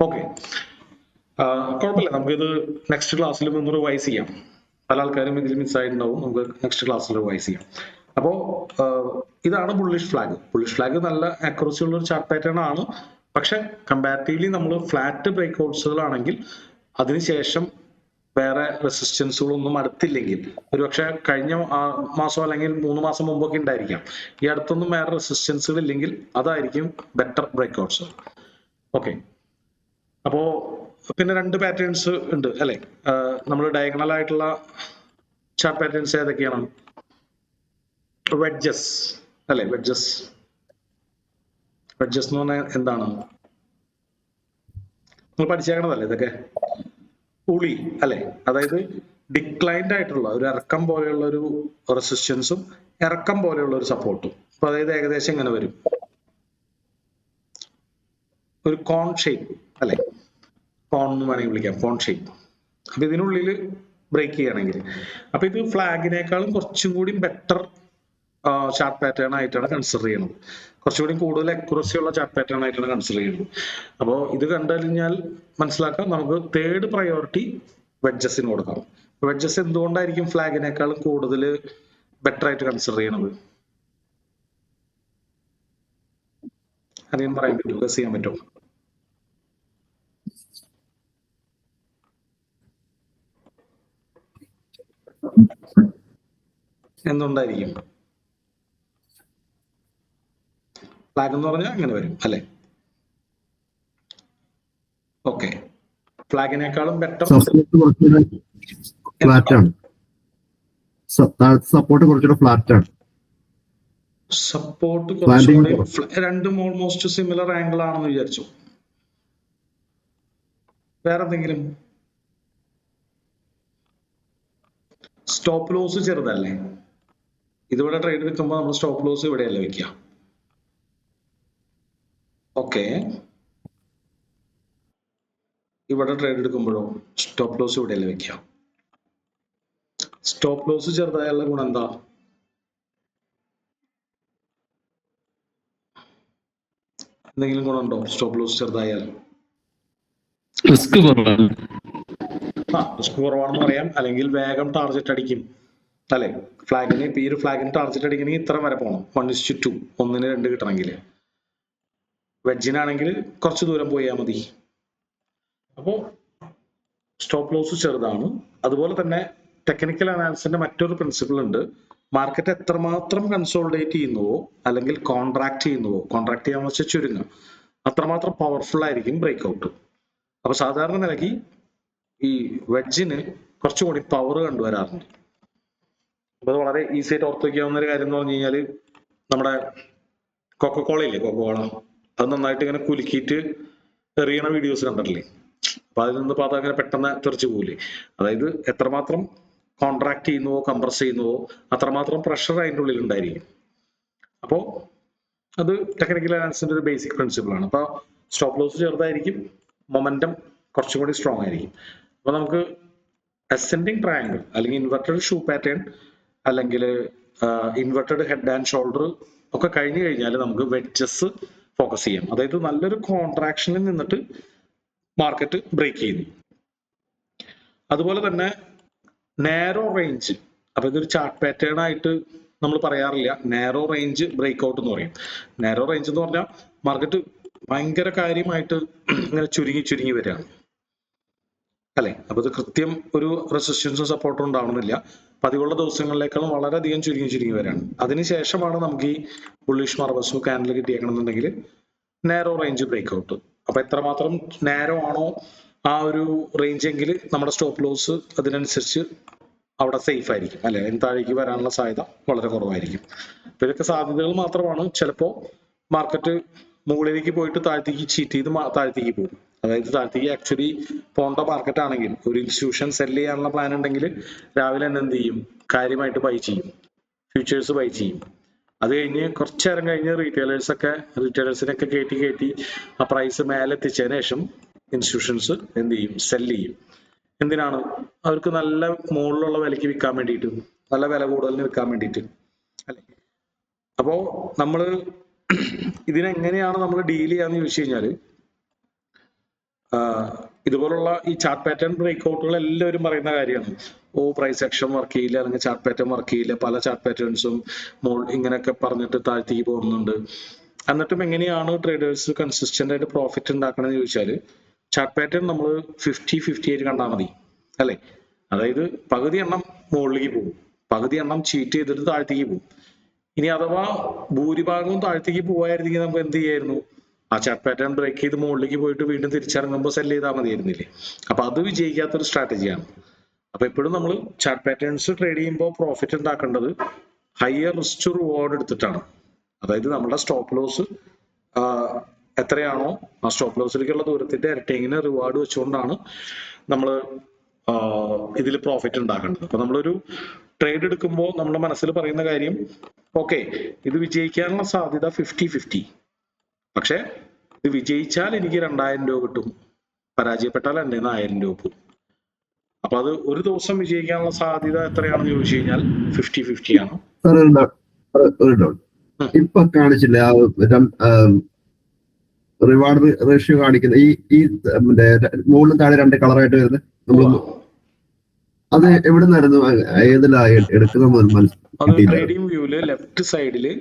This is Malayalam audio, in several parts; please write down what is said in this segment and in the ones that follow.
ഓക്കെ, കുഴപ്പമില്ല. നമുക്കിത് നെക്സ്റ്റ് ക്ലാസ്സിൽ ഒന്ന് റിവൈസ് ചെയ്യാം. പല ആൾക്കാരും ഇതിൽ മിസ്സായിട്ടുണ്ടാവും. നമുക്ക് നെക്സ്റ്റ് ക്ലാസ്സിൽ റിവൈസ് ചെയ്യാം. അപ്പോൾ ഇതാണ് ബുള്ളിഷ് ഫ്ലാഗ്. ബുള്ളിഷ് ഫ്ലാഗ് നല്ല അക്യുറസി ഉള്ള ഒരു ചാർട്ട് പാറ്റേൺ ആണ്. പക്ഷെ കമ്പാരിറ്റീവ്ലി നമ്മൾ ഫ്ലാറ്റ് ബ്രേക്ക്ഔട്ട്സുകളാണെങ്കിൽ അതിനുശേഷം വേറെ റെസിസ്റ്റൻസുകളൊന്നും അടുത്തില്ലെങ്കിൽ, ഒരുപക്ഷെ കഴിഞ്ഞ മാസം അല്ലെങ്കിൽ 3 മാസം മുമ്പൊക്കെ ഉണ്ടായിരിക്കാം, ഈ അടുത്തൊന്നും വേറെ റെസിസ്റ്റൻസുകൾ ഇല്ലെങ്കിൽ അതായിരിക്കും ബെറ്റർ ബ്രേക്ക്ഔട്ട്സ്. ഓക്കെ, അപ്പോ പിന്നെ 2 പാറ്റേൺസ് ഉണ്ട് അല്ലെ? നമ്മൾ ഡയഗണൽ ആയിട്ടുള്ള ചാർട്ട് പാറ്റേൺസ് ഏതൊക്കെയാണ്? വെഡ്ജസ് അല്ലെ? വെഡ്ജസ് എന്ന് പറഞ്ഞാൽ എന്താണ്? നമ്മൾ പഠിച്ചേക്കണതല്ലേ ഇതൊക്കെ? ഉളി അല്ലെ? അതായത് ഡിക്ലൈൻഡ് ആയിട്ടുള്ള ഒരു ഇറക്കം പോലെയുള്ള ഒരു റെസിസ്റ്റൻസും ഇറക്കം പോലെയുള്ള ഒരു സപ്പോർട്ടും. അപ്പൊ അതായത് ഏകദേശം ഇങ്ങനെ വരും, ഒരു കോൺ ഷേപ്പ് അല്ലെ? കോൺ എന്ന് വേണമെങ്കിൽ വിളിക്കാം, കോൺ ഷേപ്പ്. അപ്പൊ ഇതിനുള്ളിൽ ബ്രേക്ക് ചെയ്യുകയാണെങ്കിൽ, അപ്പൊ ഇത് ഫ്ലാഗിനേക്കാളും കുറച്ചും കൂടി ബെറ്റർ ചാർട്ട് പാറ്റേൺ ആയിട്ടാണ് കൺസിഡർ ചെയ്യുന്നത്. കുറച്ചുകൂടി കൂടുതൽ അക്യുറസി ഉള്ള ചാർട്ട് പാറ്റേൺ ആയിട്ടാണ് കൺസിഡർ ചെയ്യുന്നത്. അപ്പോൾ ഇത് കണ്ടുകഴിഞ്ഞാൽ മനസ്സിലാക്കാം, നമുക്ക് തേർഡ് പ്രയോറിറ്റി വെഡ്ജസിന് കൊടുക്കാം. വെഡ്ജസ് എന്തുകൊണ്ടായിരിക്കും ഫ്ലാഗിനേക്കാളും കൂടുതൽ ബെറ്റർ ആയിട്ട് കൺസിഡർ ചെയ്യണത്? അധികം പറയാൻ പറ്റുമോ? ഗസ് ചെയ്യാൻ പറ്റുമോ? എന്തുകൊണ്ടായിരിക്കും? ഫ്ലാഗ് എന്ന് പറഞ്ഞാൽ അങ്ങനെ വരും അല്ലെ? ഓക്കെ, ഫ്ലാഗിനേക്കാളും ബെറ്റർ ഫ്ലാറ്റ് ആണ്. സപ്പോർട്ട് കുറച്ചുകൂടെ ഫ്ലാറ്റ് ആണ്. സപ്പോർട്ട് കുറച്ചുകൂടി രണ്ടും ഓൾമോസ്റ്റ് സിമിലർ ആംഗിൾ ആണെന്ന് വിചാരിച്ചു. വേറെ എന്തെങ്കിലും? സ്റ്റോപ്പ് ലോസ് ചെറുതല്ലേ? ഇതിവിടെ ട്രേഡ് വെക്കുമ്പോൾ നമ്മൾ സ്റ്റോപ്പ് ലോസ് ഇവിടെയല്ലേ വെക്കുക? ഓക്കെ, ഇവിടെ ട്രേഡ് എടുക്കുമ്പോഴോ സ്റ്റോപ്പ് ലോസ് ഇവിടെയല്ലേ വെക്കുക? സ്റ്റോപ്പ് ലോസ് ചെറുതായുള്ള ഗുണം എന്താ? എന്തെങ്കിലും ഗുണമുണ്ടോ സ്റ്റോപ്പ് ലോസ് ചെറുതായാൽ? റിസ്ക് കുറവാണ്. റിസ്ക് കുറവാണെന്ന് പറയാം, അല്ലെങ്കിൽ വേഗം ടാർജറ്റ് അടിക്കും അല്ലെ? ഫ്ലാഗിന് ഇപ്പൊ ഈ ഒരു ഫ്ലാഗിന് ടാർജറ്റ് അടിക്കണമെങ്കിൽ ഇത്ര വരെ പോകണം, 1:2, 1:2 കിട്ടണമെങ്കിൽ. വെഡ്ജിനാണെങ്കിൽ കുറച്ച് ദൂരം പോയാൽ മതി. അപ്പോൾ സ്റ്റോപ്പ് ലോസ് ചെറുതാണ്. അതുപോലെ തന്നെ ടെക്നിക്കൽ അനാലിസിന്റെ മറ്റൊരു പ്രിൻസിപ്പിൾ ഉണ്ട്. മാർക്കറ്റ് എത്രമാത്രം കൺസോളിഡേറ്റ് ചെയ്യുന്നുവോ അല്ലെങ്കിൽ കോൺട്രാക്ട് ചെയ്യുന്നുവോ, കോൺട്രാക്ട് ചെയ്യാന്ന് വെച്ചാൽ ചുരുങ്ങുക, അത്രമാത്രം പവർഫുൾ ആയിരിക്കും ബ്രേക്ക് ഔട്ട്. അപ്പൊ സാധാരണ നിലയ്ക്ക് ഈ വെഡ്ജിന് കുറച്ചുകൂടി പവർ കണ്ടുവരാറുണ്ട്. അപ്പൊ അത് വളരെ ഈസി ആയിട്ട് ഓർത്ത് വയ്ക്കാവുന്ന ഒരു കാര്യം എന്ന് പറഞ്ഞു കഴിഞ്ഞാൽ, നമ്മുടെ കൊക്കക്കോള ഇല്ലേ, കൊക്കക്കോള, അത് നന്നായിട്ട് ഇങ്ങനെ കുലുക്കിയിട്ട് എറിയണ വീഡിയോസ് കണ്ടിട്ടില്ലേ? അപ്പൊ അതിൽ നിന്ന് പാത അങ്ങനെ പെട്ടെന്ന് തെറിച്ചു പോകില്ലേ? അതായത് എത്രമാത്രം കോൺട്രാക്ട് ചെയ്യുന്നുവോ കംപ്രസ് ചെയ്യുന്നുവോ അത്രമാത്രം പ്രഷർ അതിൻ്റെ ഉള്ളിൽ ഉണ്ടായിരിക്കും. അപ്പോ അത് ടെക്നിക്കൽ അനാലിസിന്റെ ഒരു ബേസിക് പ്രിൻസിപ്പിൾ ആണ്. അപ്പൊ സ്റ്റോപ്പ് ലോസ് ചെറുതായിരിക്കും, മൊമെന്റം കുറച്ചും കൂടി സ്ട്രോങ് ആയിരിക്കും. അപ്പൊ നമുക്ക് അസെൻഡിങ് ട്രയാങ്കിൾ അല്ലെങ്കിൽ ഇൻവെർട്ടഡ് ഷൂ പാറ്റേൺ അല്ലെങ്കിൽ ഇൻവെർട്ടഡ് ഹെഡ് ആൻഡ് ഷോൾഡർ ഒക്കെ കഴിഞ്ഞു കഴിഞ്ഞാൽ നമുക്ക് വെഡ്ജസ് ഫോക്കസ് ചെയ്യാം. അതായത് നല്ലൊരു കോൺട്രാക്ഷനിൽ നിന്നിട്ട് മാർക്കറ്റ് ബ്രേക്ക് ചെയ്യുന്നു. അതുപോലെ തന്നെ നാരോ റേഞ്ച്, അപ്പൊ ഇതൊരു ചാർട്ട് പാറ്റേൺ ആയിട്ട് നമ്മൾ പറയാറില്ല, നാരോ റേഞ്ച് ബ്രേക്ക് ഔട്ട് എന്ന് പറയും. നാരോ റേഞ്ച് എന്ന് പറഞ്ഞാൽ മാർക്കറ്റ് ഭയങ്കര കാര്യമായിട്ട് ഇങ്ങനെ ചുരുങ്ങി വരികയാണ് അല്ലെ? അപ്പൊ ഇത് കൃത്യം ഒരു റെസിസ്റ്റൻസും സപ്പോർട്ടും ഉണ്ടാവണമെന്നില്ല. പതിവുള്ള ദിവസങ്ങളിലേക്കാളും വളരെയധികം ചുരുങ്ങി വരികയാണ്. അതിനുശേഷമാണ് നമുക്ക് ഈ ബുള്ളിഷ് മാർബസു കാൻഡിൽ കിട്ടിയേക്കണമെന്നുണ്ടെങ്കിൽ നാരോ റേഞ്ച് ബ്രേക്ക് ഔട്ട്. അപ്പൊ എത്രമാത്രം നാരോ ആണോ ആ ഒരു റേഞ്ച് എങ്കിൽ നമ്മുടെ സ്റ്റോപ്പ് ലോസ് അതിനനുസരിച്ച് അവിടെ സേഫ് ആയിരിക്കും അല്ലെ? താഴേക്ക് വരാനുള്ള സാധ്യത വളരെ കുറവായിരിക്കും. അപ്പൊ ഇതൊക്കെ സാധ്യതകൾ മാത്രമാണ്. ചിലപ്പോ മാർക്കറ്റ് മുകളിലേക്ക് പോയിട്ട് താഴത്തേക്ക് ചീറ്റ് ചെയ്ത് താഴത്തേക്ക് പോകും. അതായത് താഴത്തേക്ക് ആക്ച്വലി പോണ്ട മാർക്കറ്റ് ആണെങ്കിൽ, ഒരു ഇൻസ്റ്റിറ്റ്യൂഷൻ സെല് ചെയ്യാനുള്ള പ്ലാൻ ഉണ്ടെങ്കിൽ രാവിലെ തന്നെ എന്ത് ചെയ്യും? കാര്യമായിട്ട് ബൈ ചെയ്യും, ഫ്യൂച്ചേഴ്സ് ബൈ ചെയ്യും. അത് കഴിഞ്ഞ് കുറച്ചു നേരം കഴിഞ്ഞ് റീറ്റെയിലേഴ്സിനൊക്കെ കയറ്റി ആ പ്രൈസ് മേലെ എത്തിച്ചതിന് ശേഷം ഇൻസ്റ്റിറ്റ്യൂഷൻസ് എന്ത് ചെയ്യും? സെല് ചെയ്യും. എന്തിനാണ്? അവർക്ക് നല്ല മുകളിലുള്ള വിലയ്ക്ക് വിൽക്കാൻ വേണ്ടിയിട്ട്, നല്ല വില കൂടുതലിന് വിൽക്കാൻ വേണ്ടിയിട്ട് അല്ലെ? അപ്പോ നമ്മള് ഇതിനെങ്ങനെയാണ് നമ്മൾ ഡീൽ ചെയ്യാന്ന് ചോദിച്ചു കഴിഞ്ഞാല്, ഇതുപോലുള്ള ഈ ചാർട്ട് പാറ്റേൺ ബ്രേക്ക്ഔട്ടുകൾ എല്ലാവരും പറയുന്ന കാര്യമാണ്. പ്രൈസ് ആക്ഷൻ വർക്ക് ചെയ്യില്ല, അല്ലെങ്കിൽ ചാർട്ട് പാറ്റേൺ വർക്ക് ചെയ്യില്ല, പല ചാർട്ട് പാറ്റേൺസും ഇങ്ങനെയൊക്കെ പറഞ്ഞിട്ട് താഴ്ത്തേക്ക് പോകുന്നുണ്ട്. എന്നിട്ടും എങ്ങനെയാണ് ട്രേഡേഴ്സ് കൺസിസ്റ്റന്റ് ആയിട്ട് പ്രോഫിറ്റ് ഉണ്ടാക്കണമെന്ന് ചോദിച്ചാൽ, ചാർട്ട് പാറ്റേൺ നമ്മൾ 50-50 ആയിട്ട് കണ്ടാൽ മതി അല്ലെ. അതായത് പകുതി എണ്ണം മുകളിലേക്ക് പോകും, പകുതി എണ്ണം ചീറ്റ് ചെയ്തിട്ട് താഴ്ത്തേക്ക് പോകും. ഇനി അഥവാ ഭൂരിഭാഗവും താഴ്ത്തേക്ക് പോവായിരുന്നെങ്കിൽ നമുക്ക് എന്ത് ചെയ്യായിരുന്നു? ആ ചാർട്ട് പാറ്റേൺ ബ്രേക്ക് ചെയ്ത് മുകളിലേക്ക് പോയിട്ട് വീണ്ടും തിരിച്ചിറങ്ങുമ്പോൾ സെല് ചെയ്താൽ മതിയായിരുന്നില്ലേ? അപ്പൊ അത് വിജയിക്കാത്തൊരു സ്ട്രാറ്റജിയാണ്. അപ്പൊ എപ്പോഴും നമ്മൾ ചാർട്ട് പാറ്റേൺസ് ട്രേഡ് ചെയ്യുമ്പോൾ പ്രോഫിറ്റ് ഉണ്ടാക്കേണ്ടത് ഹയർ റിസ്ക് ടു റിവാർഡ് എടുത്തിട്ടാണ്. അതായത് നമ്മുടെ സ്റ്റോപ്പ് ലോസ് എത്രയാണോ ആ സ്റ്റോപ്പ് ലോസിലേക്കുള്ള ദൂരത്തിന്റെ ഇരട്ടിങ്ങിന് റിവാർഡ് വെച്ചുകൊണ്ടാണ് നമ്മൾ ഇതിൽ പ്രോഫിറ്റ് ഉണ്ടാക്കേണ്ടത്. അപ്പൊ നമ്മളൊരു ട്രേഡ് എടുക്കുമ്പോൾ നമ്മുടെ മനസ്സിൽ പറയുന്ന കാര്യം, ഓക്കെ, ഇത് വിജയിക്കാനുള്ള സാധ്യത 50-50, പക്ഷെ ഇത് വിജയിച്ചാൽ എനിക്ക് 2000 രൂപ കിട്ടും, പരാജയപ്പെട്ടാൽ എൻ്റെ 1000 രൂപ പോകും. അപ്പൊ അത് ഒരു ദിവസം വിജയിക്കാനുള്ള സാധ്യത എത്രയാണെന്ന് ചോദിച്ചു കഴിഞ്ഞാൽ 50-50 ആണ്. ഇപ്പൊ കാണിച്ചില്ല റിവാർഡ് റേഷ്യോ കാണിക്കുന്ന ഈ മുകളിലും താഴെ 2 കളറായിട്ട് വരുന്നത്, നമ്മൾ അത് എവിടെ നിന്നായിരുന്നു, ഏതിലായി എടുക്കുന്നത്? ട്രേഡിംഗ് വ്യൂല് ലെഫ്റ്റ് സൈഡില്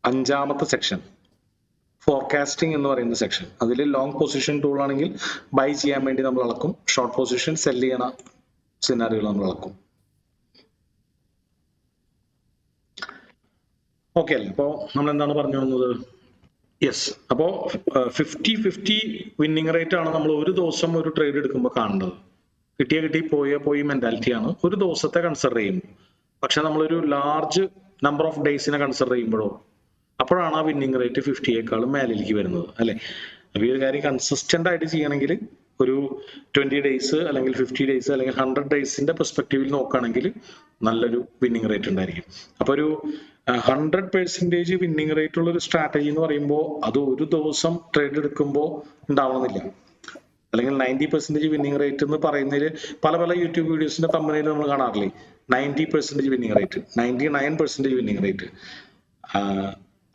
5ാമത്തെ സെക്ഷൻ ഫോർകാസ്റ്റിംഗ് എന്ന് പറയുന്ന സെക്ഷൻ, അതിൽ ലോങ് പൊസിഷൻ ടൂൾ ആണെങ്കിൽ ബൈ ചെയ്യാൻ വേണ്ടി നമ്മൾ അളക്കും, ഷോർട്ട് പൊസിഷൻ സെല് ചെയ്യണ സിനാറികൾ നമ്മൾ അളക്കും. ഓക്കെ അല്ലേ? അപ്പോ നമ്മൾ എന്താണ് പറഞ്ഞു വന്നത്? യെസ്. അപ്പോ 50-50 വിന്നിങ് റേറ്റ് ആണ് നമ്മൾ ഒരു ദിവസം ഒരു ട്രേഡ് എടുക്കുമ്പോൾ കാണേണ്ടത്. കിട്ടിയ കിട്ടി, പോയി മെന്റാലിറ്റിയാണ് ഒരു ദിവസത്തെ കൺസിഡർ ചെയ്യുമ്പോൾ. പക്ഷെ നമ്മളൊരു ലാർജ് നമ്പർ ഓഫ് ഡേയ്സിനെ കൺസിഡർ ചെയ്യുമ്പോഴോ അപ്പോഴാണ് ആ വിന്നിങ് റേറ്റ് 50യേക്കാളും മേലേക്ക് വരുന്നത് അല്ലെ. അപ്പൊ ഈ ഒരു കാര്യം കൺസിസ്റ്റന്റ് ആയിട്ട് ചെയ്യണമെങ്കിൽ ഒരു 20 ഡേയ്സ് അല്ലെങ്കിൽ 50 ഡേയ്സ് അല്ലെങ്കിൽ 100 ഡേയ്സിന്റെ പെർസ്പെക്റ്റീവിൽ നോക്കുകയാണെങ്കിൽ നല്ലൊരു വിന്നിങ് റേറ്റ് ഉണ്ടായിരിക്കും. അപ്പൊ ഒരു 100% വിന്നിങ് റേറ്റ് ഉള്ള ഒരു സ്ട്രാറ്റജി എന്ന് പറയുമ്പോൾ അത് ഒരു ദിവസം ട്രേഡ് എടുക്കുമ്പോൾ ഉണ്ടാവണമെന്നില്ല. അല്ലെങ്കിൽ 90% വിന്നിങ് റേറ്റ് എന്ന് പറയുന്നതിൽ പല യൂട്യൂബ് വീഡിയോസിന്റെ തമ്പനയിൽ നമ്മൾ കാണാറില്ലേ, 90% വിന്നിങ് റേറ്റ്, 99% വിന്നിങ് റേറ്റ്.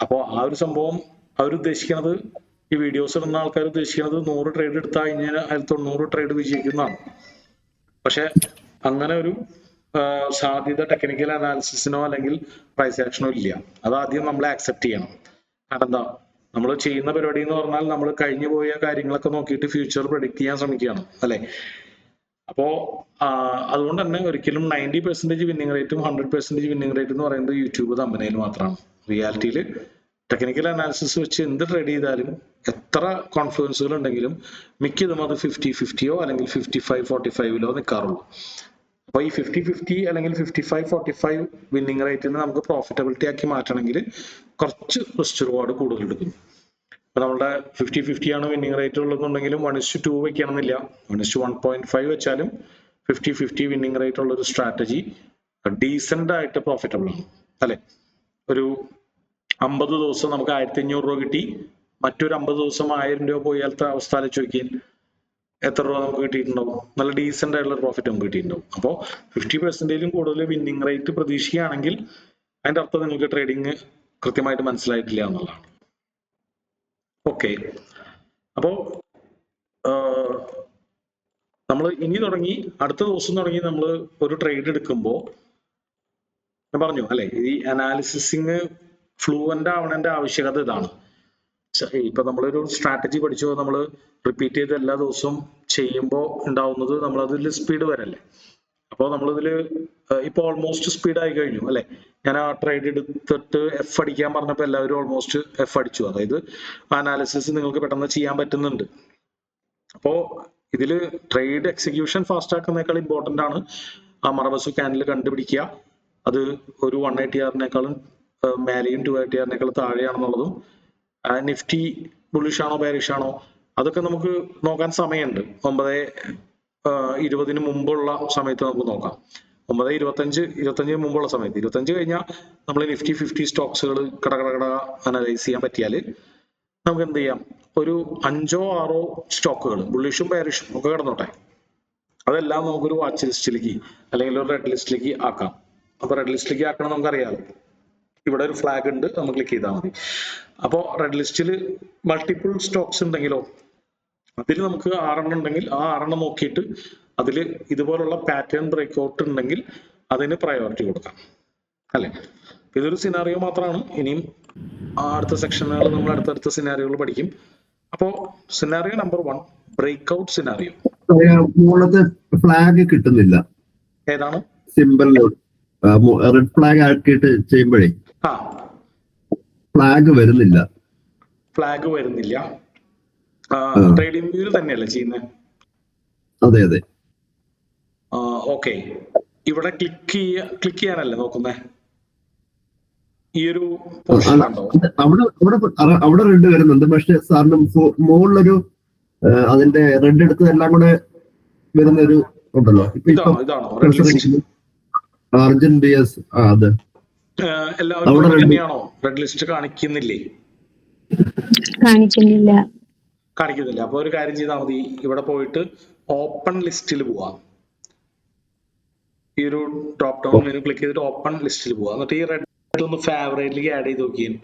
അപ്പോൾ ആ ഒരു സംഭവം അവർ ഉദ്ദേശിക്കുന്നത്, ഈ വീഡിയോസ് ഇടുന്ന ആൾക്കാർ ഉദ്ദേശിക്കുന്നത് 100 ട്രേഡ് എടുത്താൽ കഴിഞ്ഞാൽ അതിൽ 90 ട്രേഡ് വിജയിക്കുന്നതാണ്. പക്ഷെ അങ്ങനെ ഒരു സാധ്യത ടെക്നിക്കൽ അനാലിസിസിനോ അല്ലെങ്കിൽ പ്രൈസ് ആക്ഷനോ ഇല്ല. അതാദ്യം നമ്മൾ ആക്സെപ്റ്റ് ചെയ്യണം. കാരണം എന്താ, നമ്മൾ ചെയ്യുന്ന പരിപാടി എന്ന് പറഞ്ഞാൽ നമ്മൾ കഴിഞ്ഞു പോയ കാര്യങ്ങളൊക്കെ നോക്കിയിട്ട് ഫ്യൂച്ചർ പ്രെഡിക്റ്റ് ചെയ്യാൻ ശ്രമിക്കുകയാണ് അല്ലെ. അപ്പോ അതുകൊണ്ട് തന്നെ ഒരിക്കലും 90% വിന്നിങ് റേറ്റും 100% വിന്നിങ് റേറ്റ് എന്ന് പറയുന്നത് യൂട്യൂബ് തമ്പനയിൽ മാത്രമാണ്. റിയാലിറ്റിയിൽ ടെക്നിക്കൽ അനാലിസിസ് വെച്ച് എന്ത് ട്രേഡ് ചെയ്താലും എത്ര കോൺഫിഡൻസുകൾ ഉണ്ടെങ്കിലും മിക്കതും അത് 50-50 അല്ലെങ്കിൽ 55-45 നിൽക്കാറുള്ളൂ. അപ്പൊ ഈ 50-50 അല്ലെങ്കിൽ 55-45 വിന്നിങ് റേറ്റിന് നമുക്ക് പ്രോഫിറ്റബിലിറ്റി ആക്കി മാറ്റണമെങ്കിൽ കുറച്ച് റിസ്ക് റിവാർഡ് കൂടുതൽ എടുക്കും. ഇപ്പൊ നമ്മുടെ 50-50 ആണ് വിന്നിങ് റേറ്റ് ഉള്ളതെന്നുണ്ടെങ്കിലും 1:2 വെക്കണമെന്നില്ല, 1:1.5 വെച്ചാലും 50-50 വിന്നിങ് റേറ്റ് ഉള്ള ഒരു സ്ട്രാറ്റജി ഡീസെന്റ് ആയിട്ട് പ്രോഫിറ്റബിൾ ആണ് അല്ലെ. ഒരു 50 ദിവസം നമുക്ക് 1500 രൂപ കിട്ടി, മറ്റൊരു 50 ദിവസം 1000 രൂപ പോയാലത്തെ അവസ്ഥ ആലോചിച്ച് നോക്കിയാൽ എത്ര രൂപ നമുക്ക് കിട്ടിയിട്ടുണ്ടാവും? നല്ല ഡീസെന്റ് ആയിട്ടുള്ള പ്രോഫിറ്റ് നമുക്ക് കിട്ടിയിട്ടുണ്ടാവും. അപ്പോൾ 50%-ലും കൂടുതൽ വിന്നിങ് റേറ്റ് പ്രതീക്ഷിക്കുകയാണെങ്കിൽ അതിന്റെ അർത്ഥം നിങ്ങൾക്ക് ട്രേഡിങ് കൃത്യമായിട്ട് മനസ്സിലായിട്ടില്ല എന്നുള്ളതാണ്. ഓക്കെ, അപ്പോ നമ്മൾ ഇനി തുടങ്ങി അടുത്ത ദിവസം തുടങ്ങി നമ്മൾ ഒരു ട്രേഡ് എടുക്കുമ്പോൾ ഞാൻ പറഞ്ഞു അല്ലെ, ഈ അനാലിസിസിങ് ഫ്ലൂവന്റ് ആവണതിന്റെ ആവശ്യകത ഇതാണ്. ഇപ്പൊ നമ്മളൊരു സ്ട്രാറ്റജി പഠിച്ചോ, നമ്മൾ റിപ്പീറ്റ് ചെയ്ത് എല്ലാ ദിവസവും ചെയ്യുമ്പോൾ ഉണ്ടാവുന്നത് നമ്മൾ അതിൽ സ്പീഡ് വരല്ലേ. അപ്പോൾ നമ്മളിതില് ഇപ്പൊ ഓൾമോസ്റ്റ് സ്പീഡ് ആയി കഴിഞ്ഞു അല്ലെ. ഞാൻ ആ ട്രേഡ് എടുത്തിട്ട് എഫ് അടിക്കാൻ പറഞ്ഞപ്പോൾ എല്ലാവരും ഓൾമോസ്റ്റ് എഫ് അടിച്ചു. അതായത് അനാലിസിസ് നിങ്ങൾക്ക് പെട്ടെന്ന് ചെയ്യാൻ പറ്റുന്നുണ്ട്. അപ്പോ ഇതില് ട്രേഡ് എക്സിക്യൂഷൻ ഫാസ്റ്റ് ആക്കുന്നേക്കാൾ ഇമ്പോർട്ടന്റ് ആണ് ആ മറബസു ക്യാൻഡിൽ കണ്ടുപിടിക്കുക. അത് ഒരു 180R മേലെയും 280R താഴെയാണെന്നുള്ളതും, നിഫ്റ്റി ബുള്ളിഷ് ആണോ ബെയറിഷ് ആണോ അതൊക്കെ നമുക്ക് നോക്കാൻ സമയമുണ്ട്. 9:20 മുമ്പുള്ള സമയത്ത് നമുക്ക് നോക്കാം. 9:25 മുമ്പുള്ള സമയത്ത്, 25 കഴിഞ്ഞാൽ നമ്മൾ നിഫ്റ്റി 50 സ്റ്റോക്സുകൾ കട അനലൈസ് ചെയ്യാൻ പറ്റിയാൽ നമുക്ക് എന്ത് ചെയ്യാം, ഒരു 5-6 സ്റ്റോക്കുകൾ ബുള്ളിഷും ബെയറിഷും ഒക്കെ കിടന്നോട്ടെ, അതെല്ലാം നമുക്കൊരു വാച്ച് ലിസ്റ്റിലേക്ക് അല്ലെങ്കിൽ ഒരു റെഡ് ലിസ്റ്റിലേക്ക് ആക്കാം. അപ്പൊ റെഡ് ലിസ്റ്റിലേക്ക് ആക്കണം നമുക്കറിയാലോ, ഇവിടെ ഒരു ഫ്ലാഗ് ഉണ്ട്, നമ്മൾ ക്ലിക്ക് ചെയ്താൽ മതി. അപ്പോൾ റെഡ് ലിസ്റ്റിൽ മൾട്ടിപ്പിൾ സ്റ്റോക്സ് ഉണ്ടെങ്കിലോ അതിൽ നമുക്ക് 6 ഉണ്ടെങ്കിൽ ആ 6 നോക്കിയിട്ട് അതിൽ ഇതുപോലുള്ള പാറ്റേൺ ബ്രേക്ക്ഔട്ട് ഉണ്ടെങ്കിൽ അതിന് പ്രയോറിറ്റി കൊടുക്കാം, അല്ലെ? ഇതൊരു സിനാറിയോ മാത്രമാണ്. ഇനിയും അടുത്ത സെക്ഷനുകൾ നമ്മൾ അടുത്തടുത്ത സിനാറിയോകൾ പഠിക്കും. അപ്പോ സിനാറിയോ നമ്പർ 1 ബ്രേക്ക്ഔട്ട് സിനാറിയോ. മുകളിലത്തെ ഫ്ലാഗ് കിട്ടുന്നില്ല, ഏതാണ്? സിമ്പിളിലോട്ട് റെഡ് ഫ്ലാഗ് ആക്കിയിട്ട് ചെയ്യുമ്പോഴേ ഫ്ലാഗ് വരുന്നില്ല. ഫ്ലാഗ് വരുന്നില്ല. ട്രേഡിംഗ് വ്യൂവിൽ തന്നെയല്ലേ ചെയ്യുന്നത്? അതെ അതെ. ഓക്കെ, ഇവിടെ ക്ലിക്ക് ചെയ്യാനല്ലേ നോക്കുന്നേ? ഈ ഒരു പോർഷൻ ഉണ്ടോ? അവിടെ റെഡ് വരുന്നുണ്ട്, പക്ഷെ സാറിന് മുകളിലൊരു അതിന്റെ റെഡ് എടുത്ത് എല്ലാം കൂടെ വരുന്ന ഒരു ഉണ്ടല്ലോ. ഇതാണോ റെഡ് ലിസ്റ്റ്? അർജന്റീനസ് അത് എല്ലാവർക്കും തന്നെയാണോ? റെഡ് ലിസ്റ്റ് കാണിക്കുന്നില്ലേ? കാണിക്കുന്നില്ല. അപ്പൊ ഒരു കാര്യം ചെയ്താൽ മതി, ഇവിടെ പോയിട്ട് ഓപ്പൺ ലിസ്റ്റിൽ പോവാം. ഈ ഒരു ഡ്രോപ്പ് ഡൗൺ മെനു ക്ലിക്ക് ചെയ്തിട്ട് ഓപ്പൺ ലിസ്റ്റിൽ പോവാം. എന്നിട്ട് ഈ റെഡ് ഒന്ന് ഫേവറേറ്റിലേക്ക് ആഡ് ചെയ്ത് നോക്കിയാൽ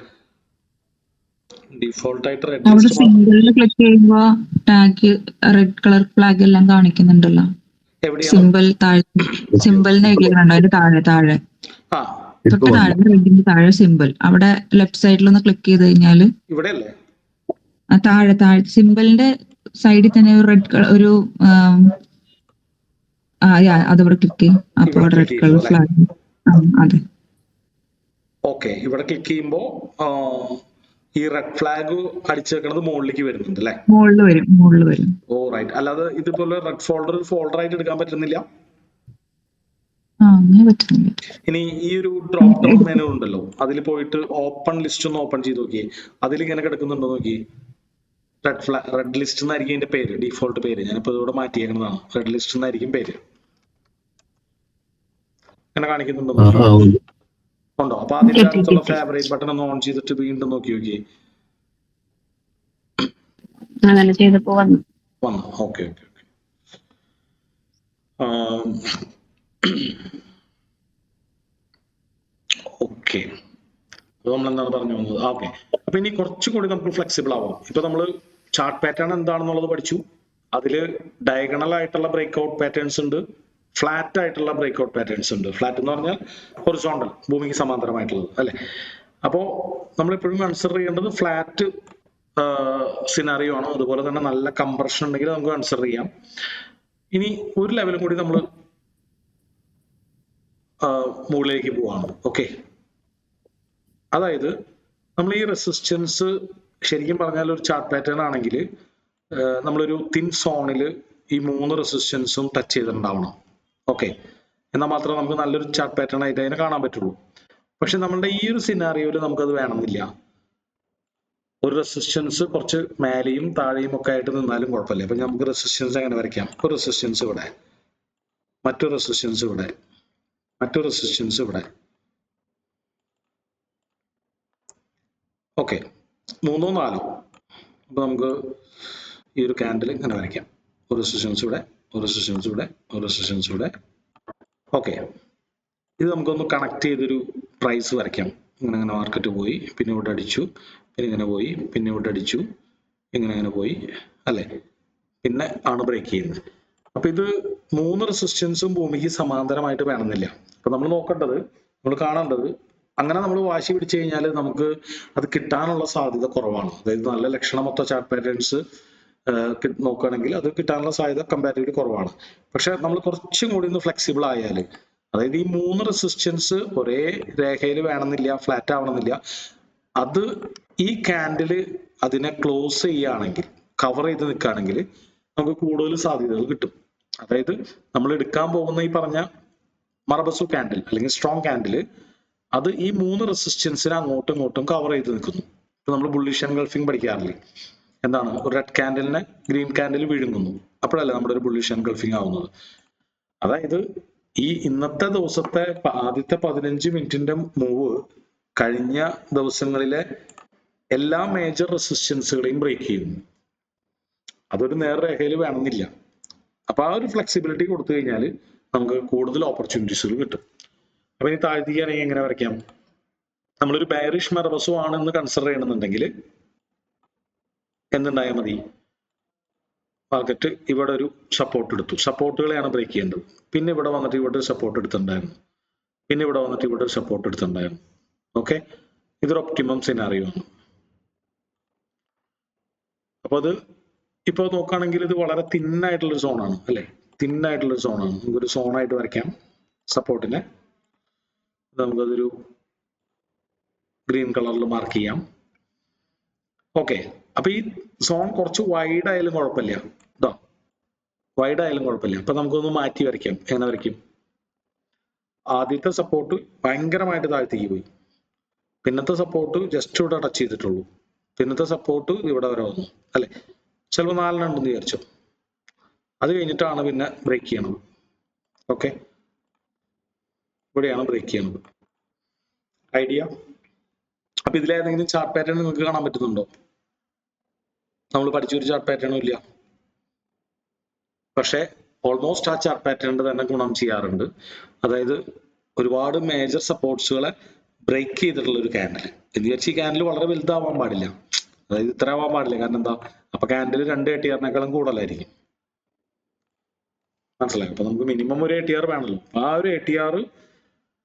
ഡിഫോൾട്ട് ആയിട്ട് റെഡ് ലിസ്റ്റ് ക്ലിക്ക് ചെയ്യുമ്പോ ടാഗ് റെഡ് കളർ ഫ്ലാഗ് എല്ലാം കാണിക്കുന്നുണ്ടല്ലോ. സിമ്പിൾ താഴെ സിമ്പിളിനെ അതിന്റെ താഴെ തൊട്ട് റെഡിന്റെ താഴെ സിമ്പിൾ, അവിടെ ലെഫ്റ്റ് സൈഡിൽ ഒന്ന് ക്ലിക്ക് ചെയ്ത് കഴിഞ്ഞാല് ഇവിടെ അല്ലേ താഴെ സിമ്പിളിന്റെ സൈഡിൽ തന്നെ ഒരു റെഡ് കളർ ഒരു അതവിടെ ക്ലിക്ക് ചെയ്യും. അപ്പൊ റെഡ് കളർ ഫ്ലാഗ്. അതെ, ഓക്കെ. ഇവിടെ ക്ലിക്ക് ചെയ്യുമ്പോ ഈ റെഡ് ഫ്ലാഗ് അടിച്ചു വെക്കുന്നത് മുകളിലേക്ക് വരുന്നുണ്ട് അല്ലെ? മുകളിൽ വരും. ഓ റൈറ്റ്. അല്ലാതെ ഇതുപോലെ റെഡ് ഫോൾഡർ ആയിട്ട് എടുക്കാൻ പറ്റുന്നില്ല. ഇനി ഈ ഒരു ഡ്രോപ്പ് ഡൗൺ മെനു ഉണ്ടല്ലോ, അതിൽ പോയിട്ട് ഓപ്പൺ ലിസ്റ്റ് ഒന്ന് ഓപ്പൺ ചെയ്ത് നോക്കിയേ. അതിൽ ഇങ്ങനെ കിടക്കുന്നുണ്ടോ നോക്കി. റെഡ് ലിസ്റ്റ് എന്നായിരിക്കും അതിന്റെ പേര്, ഡിഫോൾട്ട് പേര്. ഞാനിപ്പോ ഇവിടെ മാറ്റിയേക്കുന്നതാണ്. റെഡ് ലിസ്റ്റ് എന്നായിരിക്കും പേര്. ഇങ്ങനെ കാണിക്കുന്നുണ്ടോ ഉണ്ടോ? അപ്പൊ അതിന്റെ അടുത്തുള്ള ഫേവറേറ്റ് ബട്ടൺ ഒന്ന് ഓൺ ചെയ്തിട്ട് വീണ്ടും നോക്കി നോക്കിയേ. വന്നു. ഓക്കെ. ഓക്കെ, അപ്പൊ നമ്മൾ എന്താണ് പറഞ്ഞു വന്നത്? ഓക്കെ, അപ്പൊ ഇനി കുറച്ചുകൂടി നമുക്ക് ഫ്ലെക്സിബിൾ ആവാം. ഇപ്പൊ നമ്മൾ ചാർട്ട് പാറ്റേൺ എന്താണെന്നുള്ളത് പഠിച്ചു. അതില് ഡയഗണൽ ആയിട്ടുള്ള ബ്രേക്ക്ഔട്ട് പാറ്റേൺസ് ഉണ്ട്, ഫ്ലാറ്റ് ആയിട്ടുള്ള ബ്രേക്ക്ഔട്ട് പാറ്റേൺസ് ഉണ്ട്. ഫ്ലാറ്റ് എന്ന് പറഞ്ഞാൽ ഹൊറിസോണ്ടൽ, ഭൂമിക്ക് സമാന്തരമായിട്ടുള്ളത് അല്ലെ? അപ്പോ നമ്മൾ എപ്പോഴും കൺസിഡർ ചെയ്യേണ്ടത് ഫ്ലാറ്റ് സിനാറിയോ ആണ്. അതുപോലെ തന്നെ നല്ല കംപ്രഷൻ ഉണ്ടെങ്കിൽ നമുക്ക് കൺസിഡർ ചെയ്യാം. ഇനി ഒരു ലെവലും കൂടി നമ്മൾ മുകളിലേക്ക് പോവാണ്. ഓക്കെ, അതായത് നമ്മൾ ഈ റെസിസ്റ്റൻസ് ശരിക്കും പറഞ്ഞാൽ ഒരു ചാർട്ട് പാറ്റേൺ ആണെങ്കിൽ നമ്മളൊരു തിൻ സോണിൽ ഈ 3 റെസിസ്റ്റൻസും ടച്ച് ചെയ്തിട്ടുണ്ടാവണം. ഓക്കെ, എന്നാൽ മാത്രമേ നമുക്ക് നല്ലൊരു ചാർട്ട് പാറ്റേൺ ആയിട്ട് അതിനെ കാണാൻ പറ്റുള്ളൂ. പക്ഷെ നമ്മളുടെ ഈ ഒരു സിനാറിയോയിൽ നമുക്കത് വേണമെന്നില്ല. ഒരു റെസിസ്റ്റൻസ് കുറച്ച് മേലെയും താഴെയും ഒക്കെ ആയിട്ട് നിന്നാലും കുഴപ്പമില്ല. അപ്പൊ നമുക്ക് റെസിസ്റ്റൻസ് എങ്ങനെ വരയ്ക്കാം? ഒരു റെസിസ്റ്റൻസ് ഇവിടെ, മറ്റൊരു റെസിസ്റ്റൻസ് ഇവിടെ, മറ്റൊരു റെസിസ്റ്റൻസ് ഇവിടെ. ഓക്കെ, 3 4. അപ്പൊ നമുക്ക് ഈ ഒരു ക്യാൻഡിൽ ഇങ്ങനെ വരയ്ക്കാം. ഒരു റെസിസ്റ്റൻസ് ഇവിടെ, ഒരു റെസിസ്റ്റൻസ് ഇവിടെ, ഒരു റെസിസ്റ്റൻസ് ഇവിടെ. ഓക്കെ, ഇത് നമുക്കൊന്ന് കണക്ട് ചെയ്തൊരു പ്രൈസ് വരയ്ക്കാം. ഇങ്ങനെ മാർക്കറ്റ് പോയി, പിന്നെ ഇവിടെ അടിച്ചു, പിന്നെ ഇങ്ങനെ പോയി, പിന്നെ ഇവിടെ അടിച്ചു, ഇങ്ങനെ പോയി അല്ലെ? പിന്നെ ആണ് ബ്രേക്ക് ചെയ്യുന്നത്. അപ്പൊ ഇത് 3 റെസിസ്റ്റൻസും ഭൂമിക്ക് സമാന്തരമായിട്ട് വേണമെന്നില്ല. അപ്പൊ നമ്മൾ നോക്കേണ്ടത്, നമ്മൾ കാണേണ്ടത്, അങ്ങനെ നമ്മൾ വാശി പിടിച്ചു കഴിഞ്ഞാൽ നമുക്ക് അത് കിട്ടാനുള്ള സാധ്യത കുറവാണ്. അതായത് നല്ല ലക്ഷണമൊത്ത ചാർട്ട് പാറ്റേൺസ് നോക്കുകയാണെങ്കിൽ അത് കിട്ടാനുള്ള സാധ്യത കമ്പാരിറ്റീവ്ലി കുറവാണ്. പക്ഷെ നമ്മൾ കുറച്ചും കൂടി ഒന്ന് ഫ്ലെക്സിബിൾ ആയാൽ, അതായത് ഈ 3 റെസിസ്റ്റൻസ് ഒരേ രേഖയിൽ വേണമെന്നില്ല, ഫ്ലാറ്റ് ആവണമെന്നില്ല. അത് ഈ ക്യാൻഡില് അതിനെ ക്ലോസ് ചെയ്യുകയാണെങ്കിൽ, കവർ ചെയ്ത് നിൽക്കുകയാണെങ്കിൽ നമുക്ക് കൂടുതൽ സാധ്യതകൾ കിട്ടും. അതായത് നമ്മൾ എടുക്കാൻ പോകുന്ന ഈ പറഞ്ഞ മറബസു ക്യാൻഡിൽ അല്ലെങ്കിൽ സ്ട്രോങ് ക്യാൻഡില് അത് ഈ 3 റെസിസ്റ്റൻസിനെ അങ്ങോട്ടും ഇങ്ങോട്ടും കവർ ചെയ്ത് നിൽക്കുന്നു. ഇപ്പൊ നമ്മൾ ബുള്ളിഷ് എൻഗൾഫിംഗ് പഠിക്കാറില്ലേ? എന്താണ്? ഒരു റെഡ് ക്യാൻഡിലിനെ ഗ്രീൻ ക്യാൻഡിൽ വിഴുങ്ങുന്നു, അപ്പോഴല്ലേ നമ്മുടെ ഒരു ബുള്ളിഷ് എൻഗൾഫിംഗ് ആവുന്നത്. അതായത് ഈ ഇന്നത്തെ ദിവസത്തെ ആദ്യത്തെ 15 മിനിറ്റിന്റെ മൂവ് കഴിഞ്ഞ ദിവസങ്ങളിലെ എല്ലാ മേജർ റെസിസ്റ്റൻസുകളെയും ബ്രേക്ക് ചെയ്യുന്നു. അതൊരു നേർരേഖയിൽ വേണമെന്നില്ല. അപ്പൊ ആ ഒരു ഫ്ലെക്സിബിലിറ്റി കൊടുത്തു കഴിഞ്ഞാൽ നമുക്ക് കൂടുതൽ ഓപ്പർച്യൂണിറ്റീസുകൾ കിട്ടും. അപ്പൊ ഇനി താഴ്ത്തിക്കുകയാണെങ്കിൽ എങ്ങനെ വരയ്ക്കാം? നമ്മളൊരു ബെയറിഷ് മറബസു ആണെന്ന് കൺസിഡർ ചെയ്യണമെന്നുണ്ടെങ്കിൽ എന്തുണ്ടായാൽ മതി? മാർക്കറ്റ് ഇവിടെ ഒരു സപ്പോർട്ട് എടുത്തു. സപ്പോർട്ടുകളെയാണ് ബ്രേക്ക് ചെയ്യേണ്ടത്. പിന്നെ ഇവിടെ വന്നിട്ട് ഇവിടെ ഒരു സപ്പോർട്ട് എടുത്തിട്ടുണ്ടായിരുന്നു. പിന്നെ ഇവിടെ വന്നിട്ട് ഇവിടെ ഒരു സപ്പോർട്ട് എടുത്തിട്ടുണ്ടായിരുന്നു. ഓക്കെ, ഇതൊരു ഒപ്റ്റിമം സിനാറിയോ ആണ്. അപ്പൊ അത് ഇപ്പൊ നോക്കുകയാണെങ്കിൽ ഇത് വളരെ തിന്നായിട്ടുള്ളൊരു സോണാണ് അല്ലെ, തിന്നായിട്ടുള്ളൊരു സോണാണ്. നമുക്കൊരു സോണായിട്ട് വരയ്ക്കാം സപ്പോർട്ടിനെ. നമുക്കതൊരു ഗ്രീൻ കളറിൽ മാർക്ക് ചെയ്യാം. ഓക്കെ, അപ്പൊ ഈ സോൺ കുറച്ച് വൈഡ് ആയാലും കുഴപ്പമില്ല കേട്ടോ, വൈഡ് ആയാലും കുഴപ്പമില്ല. അപ്പൊ നമുക്കൊന്ന് മാറ്റി വരയ്ക്കാം. എങ്ങനെ വരയ്ക്കും? ആദ്യത്തെ സപ്പോർട്ട് ഭയങ്കരമായിട്ട് താഴ്ത്തേക്ക് പോയി, പിന്നത്തെ സപ്പോർട്ട് ജസ്റ്റ് ഇവിടെ ടച്ച് ചെയ്തിട്ടുള്ളൂ, പിന്നത്തെ സപ്പോർട്ട് ഇവിടെ വരെ വന്നു അല്ലെ, ചിലപ്പോൾ 4 ഉണ്ടെന്ന് വിചാരിച്ചോ. അത് കഴിഞ്ഞിട്ടാണ് പിന്നെ ബ്രേക്ക് ചെയ്യണത്. ഓക്കെ, ഇവിടെയാണ് ബ്രേക്ക് ചെയ്യണത്. ഐഡിയ? അപ്പൊ ഇതിലേതെങ്കിലും ചാർട്ട് പാറ്റേൺ നിങ്ങൾക്ക് കാണാൻ പറ്റുന്നുണ്ടോ? നമ്മൾ പഠിച്ചൊരു ചാർട്ട് പാറ്റേണും ഇല്ല, പക്ഷെ ഓൾമോസ്റ്റ് ആ ചാർട്ട് പാറ്റേണിന്റെ തന്നെ ഗുണം ചെയ്യാറുണ്ട്. അതായത് ഒരുപാട് മേജർ സപ്പോർട്ട്സുകളെ ബ്രേക്ക് ചെയ്തിട്ടുള്ള ഒരു ക്യാൻഡിൽ. എന്ന് വിചാരിച്ച് ഈ ക്യാൻഡിൽ വളരെ വലുതാവാൻ പാടില്ല, അതായത് ഇത്ര ആവാൻ പാടില്ല. കാരണം എന്താ, അപ്പൊ ക്യാൻഡിൽ 2 ATR-നേക്കാളും കൂടുതലായിരിക്കും. മനസ്സിലായി? അപ്പൊ നമുക്ക് മിനിമം ഒരു ATR വേണമല്ലോ. ആ ഒരു ATR